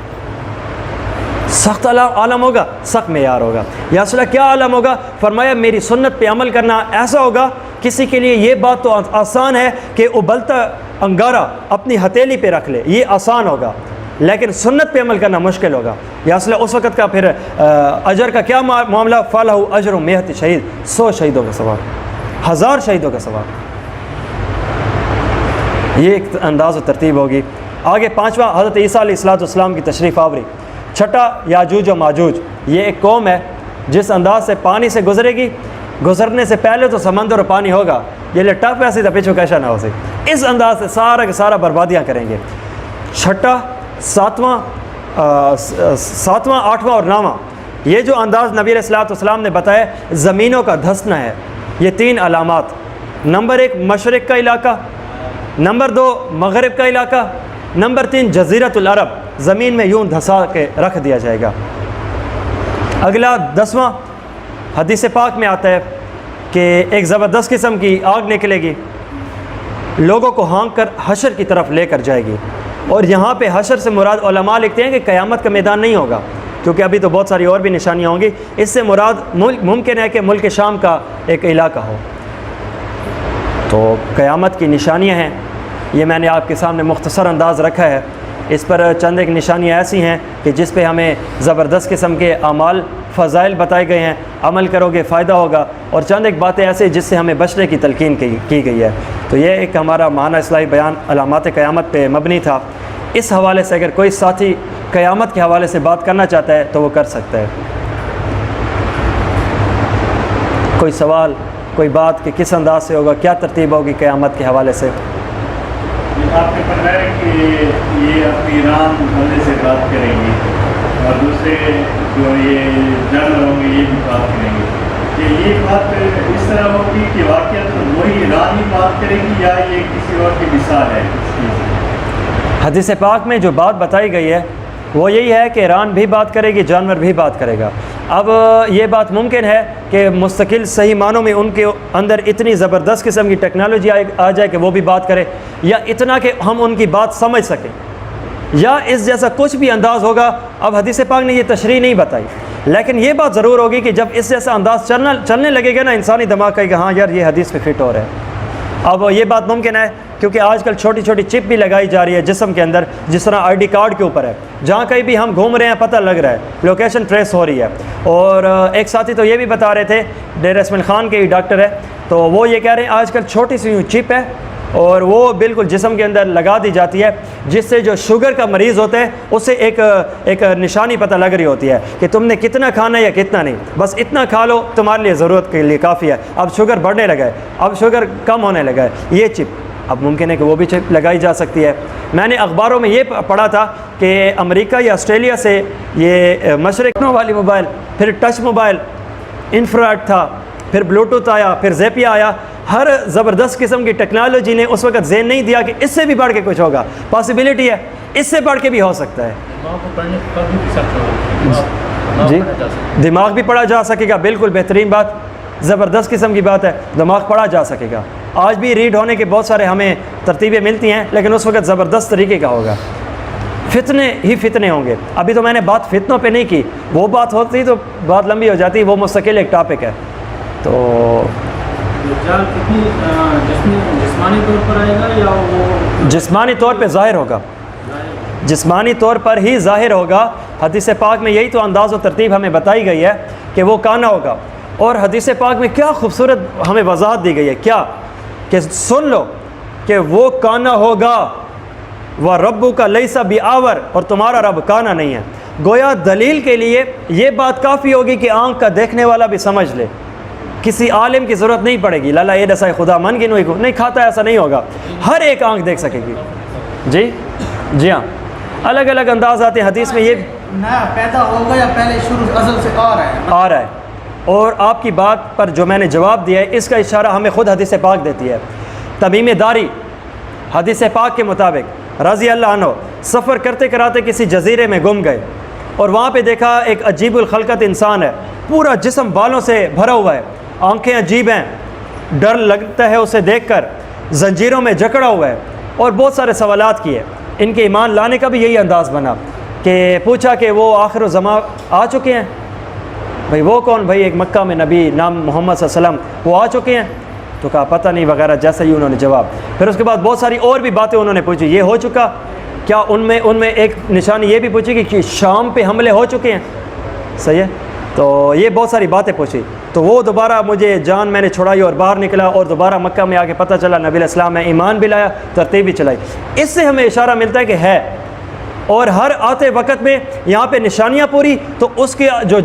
سخت عالم ہوگا، سخت معیار ہوگا۔ یا اصلہ کیا عالم ہوگا؟ فرمایا میری سنت پہ عمل کرنا ایسا ہوگا، کسی کے لیے یہ بات تو آسان ہے کہ ابلتا انگارہ اپنی ہتھیلی پہ رکھ لے، یہ آسان ہوگا، لیکن سنت پہ عمل کرنا مشکل ہوگا۔ یا اصلہ اس وقت کا پھر اجر کا کیا معاملہ؟ فَلَهُ أَجْرٌ مِئَةِ شہید، 100 شہیدوں کا ثواب، 1000 شہیدوں کا ثواب۔ یہ ایک انداز و ترتیب ہوگی۔ آگے پانچواں، حضرت عیسیٰ علیہ السلام کی تشریف آوری۔ چھٹا، یاجوج و ماجوج، یہ ایک قوم ہے جس انداز سے پانی سے گزرے گی، گزرنے سے پہلے تو سمندر اور پانی ہوگا، یہ لے ٹپ ایسی تو پیچھو کیسا نہ ہو سی، اس انداز سے سارا کے سارا بربادیاں کریں گے۔ چھٹا، ساتواں، آٹھواں اور نواں، یہ جو انداز نبی علیہ السلام نے بتایا، زمینوں کا دھسنا ہے۔ یہ 3 علامات، نمبر 1 مشرق کا علاقہ، نمبر 2 مغرب کا علاقہ، نمبر 3 جزیرۃ العرب، زمین میں یوں دھسا کے رکھ دیا جائے گا۔ اگلا 10واں، حدیث پاک میں آتا ہے کہ ایک زبردست قسم کی آگ نکلے گی، لوگوں کو ہانک کر حشر کی طرف لے کر جائے گی۔ اور یہاں پہ حشر سے مراد علماء لکھتے ہیں کہ قیامت کا میدان نہیں ہوگا، کیونکہ ابھی تو بہت ساری اور بھی نشانیاں ہوں گی، اس سے مراد ممکن ہے کہ ملک شام کا ایک علاقہ ہو۔ تو قیامت کی نشانیاں ہیں، یہ میں نے آپ کے سامنے مختصر انداز رکھا ہے۔ اس پر چند ایک نشانیاں ایسی ہیں کہ جس پہ ہمیں زبردست قسم کے اعمال، فضائل بتائے گئے ہیں، عمل کرو گے فائدہ ہوگا، اور چند ایک باتیں ایسے جس سے ہمیں بچنے کی تلقین کی گئی ہے۔ تو یہ ایک ہمارا ماہانہ اصلاحی بیان علامات قیامت پہ مبنی تھا۔ اس حوالے سے اگر کوئی ساتھی قیامت کے حوالے سے بات کرنا چاہتا ہے تو وہ کر سکتا ہے۔ کوئی سوال، کوئی بات کہ کس انداز سے ہوگا، کیا ترتیب ہوگی قیامت کے حوالے سے؟ آپ نے فرمایا کہ یہ اپنی ایران حملے سے بات کریں گے، اور دوسرے جو یہ جنرل ہوں گے یہ بھی بات کریں گے، کہ یہ بات اس طرح ہوگی کہ واقعات وہی ایران ہی بات کرے گی، یا یہ کسی اور کی مثال ہے؟ حدیث پاک میں جو بات بتائی گئی ہے وہ یہی ہے کہ ایران بھی بات کرے گی، جانور بھی بات کرے گا۔ اب یہ بات ممکن ہے کہ مستقل صحیح معنوں میں ان کے اندر اتنی زبردست قسم کی ٹیکنالوجی آ جائے کہ وہ بھی بات کرے، یا اتنا کہ ہم ان کی بات سمجھ سکیں، یا اس جیسا کچھ بھی انداز ہوگا۔ اب حدیث پاک نے یہ تشریح نہیں بتائی، لیکن یہ بات ضرور ہوگی کہ جب اس جیسا انداز چلنے لگے گا نا، انسانی دماغ کہے گا ہاں یار یہ حدیث پہ فٹ ہو رہا ہے۔ اب یہ بات ممکن ہے کیونکہ آج کل چھوٹی چھوٹی چپ بھی لگائی جا رہی ہے جسم کے اندر، جس طرح آئی ڈی کارڈ کے اوپر ہے، جہاں کہیں بھی ہم گھوم رہے ہیں پتہ لگ رہا ہے، لوکیشن ٹریس ہو رہی ہے۔ اور ایک ساتھی تو یہ بھی بتا رہے تھے، ڈیر اسمل خان کے ہی ڈاکٹر ہے، تو وہ یہ کہہ رہے ہیں آج کل چھوٹی سی چپ ہے اور وہ بالکل جسم کے اندر لگا دی جاتی ہے، جس سے جو شوگر کا مریض ہوتا ہے اسے ایک نشانی پتہ لگ رہی ہوتی ہے کہ تم نے کتنا کھانا ہے یا کتنا نہیں، بس اتنا کھا لو تمہارے لیے ضرورت کے لیے کافی ہے۔ اب شوگر بڑھنے لگا ہے، اب شوگر کم ہونے لگا ہے، یہ چپ اب ممکن ہے کہ وہ بھی چپ لگائی جا سکتی ہے۔ میں نے اخباروں میں یہ پڑھا تھا کہ امریکہ یا آسٹریلیا سے یہ مشرق والی موبائل، پھر ٹچ موبائل، انفراریڈ تھا، پھر بلوٹوتھ آیا، پھر زیپیا آیا، ہر زبردست قسم کی ٹیکنالوجی نے اس وقت ذہن نہیں دیا کہ اس سے بھی بڑھ کے کچھ ہوگا، پاسبلٹی ہے اس سے بڑھ کے بھی ہو سکتا ہے۔ جی دماغ بھی پڑھا جا سکے گا، بالکل بہترین بات، زبردست قسم کی بات ہے، دماغ پڑھا جا سکے گا۔ آج بھی ریڈ ہونے کے بہت سارے ہمیں ترتیبیں ملتی ہیں، لیکن اس وقت زبردست طریقے کا ہوگا، فتنے ہی فتنے ہوں گے۔ ابھی تو میں نے بات فتنوں پہ نہیں کی، وہ بات ہوتی تو بات لمبی ہو جاتی، وہ مستقل ایک ٹاپک ہے۔ تو دجال کتنی جسمانی طور پر آئے گا یا وہ جسمانی طور پہ ظاہر ہوگا، جسمانی طور پر ہی ظاہر ہوگا۔ حدیث پاک میں یہی تو انداز و ترتیب ہمیں بتائی گئی ہے کہ وہ کانا ہوگا، اور حدیث پاک میں کیا خوبصورت ہمیں وضاحت دی گئی ہے، کیا کہ سن لو کہ وہ کانا ہوگا، وہ ربو کا لیسا بھی آور، اور تمہارا رب کانا نہیں ہے۔ گویا دلیل کے لیے یہ بات کافی ہوگی کہ آنکھ کا دیکھنے والا بھی سمجھ لے، کسی عالم کی ضرورت نہیں پڑے گی۔ لالا یہ دسائے خدا من کی نوئی کو نہیں کھاتا ہے، ایسا نہیں ہوگا، ہر ایک آنکھ دیکھ سکے گی۔ جی ہاں، الگ الگ انداز آتے ہیں حدیث میں۔ یہ نیا پیدا ہوگا یا پہلے شروع ازل سے آ رہا ہے؟ اور آپ کی بات پر جو میں نے جواب دیا ہے، اس کا اشارہ ہمیں خود حدیث پاک دیتی ہے۔ تمیم داری حدیث پاک کے مطابق رضی اللہ عنہ سفر کرتے کراتے کسی جزیرے میں گم گئے، اور وہاں پہ دیکھا ایک عجیب الخلقت انسان ہے، پورا جسم بالوں سے بھرا ہوا ہے، آنکھیں عجیب ہیں، ڈر لگتا ہے اسے دیکھ کر، زنجیروں میں جکڑا ہوا ہے، اور بہت سارے سوالات کیے۔ ان کے ایمان لانے کا بھی یہی انداز بنا کہ پوچھا کہ وہ آخر الزمان آ چکے ہیں؟ بھئی وہ کون؟ بھئی ایک مکہ میں نبی نام محمد صلی اللہ علیہ وسلم، وہ آ چکے ہیں؟ تو کہا پتہ نہیں وغیرہ، جیسا ہی انہوں نے جواب۔ پھر اس کے بعد بہت ساری اور بھی باتیں انہوں نے پوچھی، یہ ہو چکا کیا؟ ان میں ایک نشانی یہ بھی پوچھی کہ شام پہ حملے ہو چکے ہیں، صحیح ہے؟ تو یہ بہت ساری باتیں پوچھی۔ تو وہ دوبارہ مجھے جان میں نے چھڑائی اور باہر نکلا، اور دوبارہ مکہ میں آ کے پتہ چلا نبی علیہ السلام میں ایمان بھی لایا، ترتیب بھی چلائی۔ اس سے ہمیں اشارہ ملتا ہے کہ ہے، اور ہر آتے وقت میں یہاں پہ نشانیاں پوری، تو اس کے جو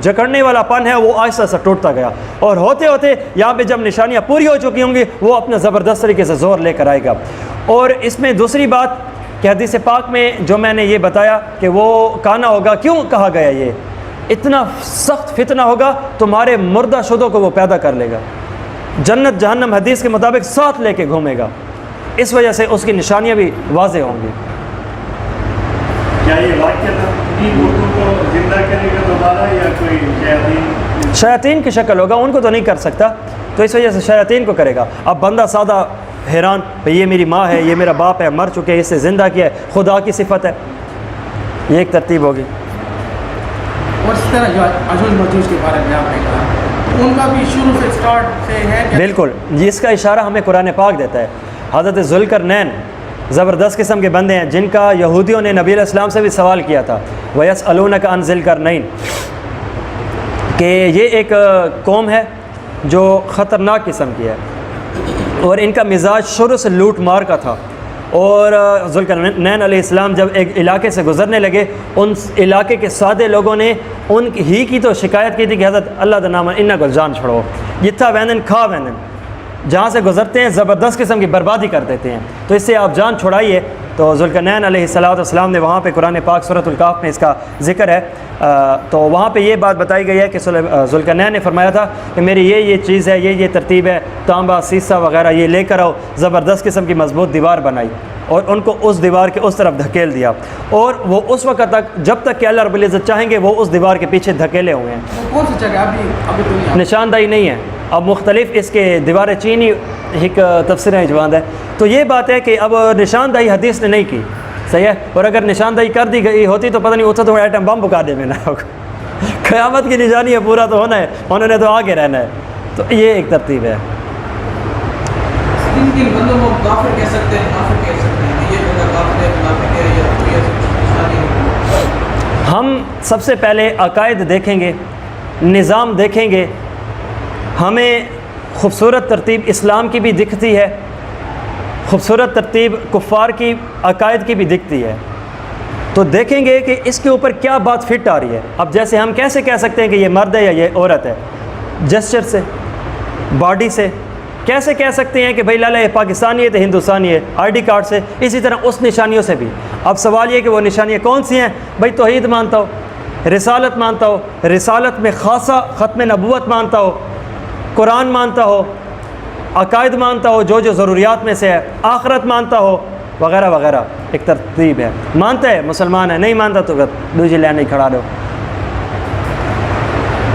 جکڑنے والا پن ہے وہ آہستہ آہستہ ٹوٹتا گیا، اور ہوتے ہوتے یہاں پہ جب نشانیاں پوری ہو چکی ہوں گی، وہ اپنا زبردست طریقے سے زور لے کر آئے گا۔ اور اس میں دوسری بات کہ حدیث پاک میں جو میں نے یہ بتایا کہ وہ کانا ہوگا، کیوں کہا گیا یہ؟ اتنا سخت فتنہ ہوگا، تمہارے مردہ شدوں کو وہ پیدا کر لے گا، جنت جہنم حدیث کے مطابق ساتھ لے کے گھومے گا، اس وجہ سے اس کی نشانیاں بھی واضح ہوں گی۔ کیا یہ واقعہ اردو کو زندہ کرے گا دوبارہ، یا کوئی شیاطین کی شکل ہوگا؟ ان کو تو نہیں کر سکتا، تو اس وجہ سے شیاطین کو کرے گا۔ اب بندہ سادہ حیران، بھئی یہ میری ماں ہے، یہ میرا باپ ہے، مر چکے، اسے زندہ کیا ہے، خدا کی صفت ہے، یہ ایک ترتیب ہوگی۔ اور اس طرح جو یاجوج ماجوج کے بارے میں آپ نے کہا، ان کا بھی شروع سے اسٹارٹ سے ہے کیا؟ بالکل، اس کا اشارہ ہمیں قرآن پاک دیتا ہے۔ حضرت ذوالقرنین زبردست قسم کے بندے ہیں، جن کا یہودیوں نے نبی علیہ السلام سے بھی سوال کیا تھا، وَيَسْأَلُونَكَ عَنْ ذِي الْقَرْنَيْنِ، کہ یہ ایک قوم ہے جو خطرناک قسم کی ہے، اور ان کا مزاج شروع سے لوٹ مار کا تھا۔ اور ذوالقرنین علیہ السلام جب ایک علاقے سے گزرنے لگے، ان علاقے کے سادے لوگوں نے ان ہی کی تو شکایت کی تھی کہ حضرت اللہ دا نام انہ کو جان چھوڑو، جتھا وینن کھا وینن، جہاں سے گزرتے ہیں زبردست قسم کی بربادی کر دیتے ہیں، تو اس سے آپ جان چھڑائیے۔ تو ذوالقرنین علیہ السلام نے وہاں پہ قرآن پاک سورۃ الکہف میں اس کا ذکر ہے، تو وہاں پہ یہ بات بتائی گئی ہے کہ ذوالقرنین نے فرمایا تھا کہ میری یہ چیز ہے، یہ ترتیب ہے، تانبا سیسا وغیرہ یہ لے کر آؤ، زبردست قسم کی مضبوط دیوار بنائی، اور ان کو اس دیوار کے اس طرف دھکیل دیا، اور وہ اس وقت تک جب تک کہ اللہ رب العزت چاہیں گے وہ اس دیوار کے پیچھے دھکیلے ہوئے ہیں۔ وہ کون سی جگہ ابھی تو نہیں نشاندہی نہیں ہے، اب مختلف اس کے دیوار چینی ایک تفسیر اجواند ہے۔ تو یہ بات ہے کہ اب نشاندہی حدیث نے نہیں کی، صحیح ہے، اور اگر نشاندہی کر دی گئی ہوتی تو پتہ نہیں اتنا تو ایٹم بم بکا دے میں نہ ہوگا، قیامت کی نشانی ہے، پورا تو ہونا ہے، انہوں نے تو آگے رہنا ہے۔ تو یہ ایک ترتیب ہے۔ ان کے بندوں کو کافر کہہ سکتے ہیں، کافر کہہ سکتے ہیں، یہ بندہ کافر ہے، منافق ہے، یا کوئی ایسی نشانی ہے؟ ہم سب سے پہلے عقائد دیکھیں گے، نظام دیکھیں گے، ہمیں خوبصورت ترتیب اسلام کی بھی دکھتی ہے، خوبصورت ترتیب کفار کی عقائد کی بھی دکھتی ہے، تو دیکھیں گے کہ اس کے اوپر کیا بات فٹ آ رہی ہے۔ اب جیسے ہم کیسے کہہ سکتے ہیں کہ یہ مرد ہے یا یہ عورت ہے؟ جسچر سے، باڈی سے کیسے کہہ سکتے ہیں کہ بھائی لالا یہ پاکستانی ہے تو ہندوستانی ہے؟ آئی ڈی کارڈ سے، اسی طرح اس نشانیوں سے بھی۔ اب سوال یہ کہ وہ نشانیاں کون سی ہیں؟ بھائی توحید مانتا ہو، رسالت مانتا ہو، رسالت میں خاصہ ختم نبوت مانتا ہو، قرآن مانتا ہو، عقائد مانتا ہو جو ضروریات میں سے ہے، آخرت مانتا ہو، وغیرہ وغیرہ، ایک ترتیب ہے۔ مانتا ہے مسلمان ہے، نہیں مانتا تو دوسری لائن نہیں کھڑا دو۔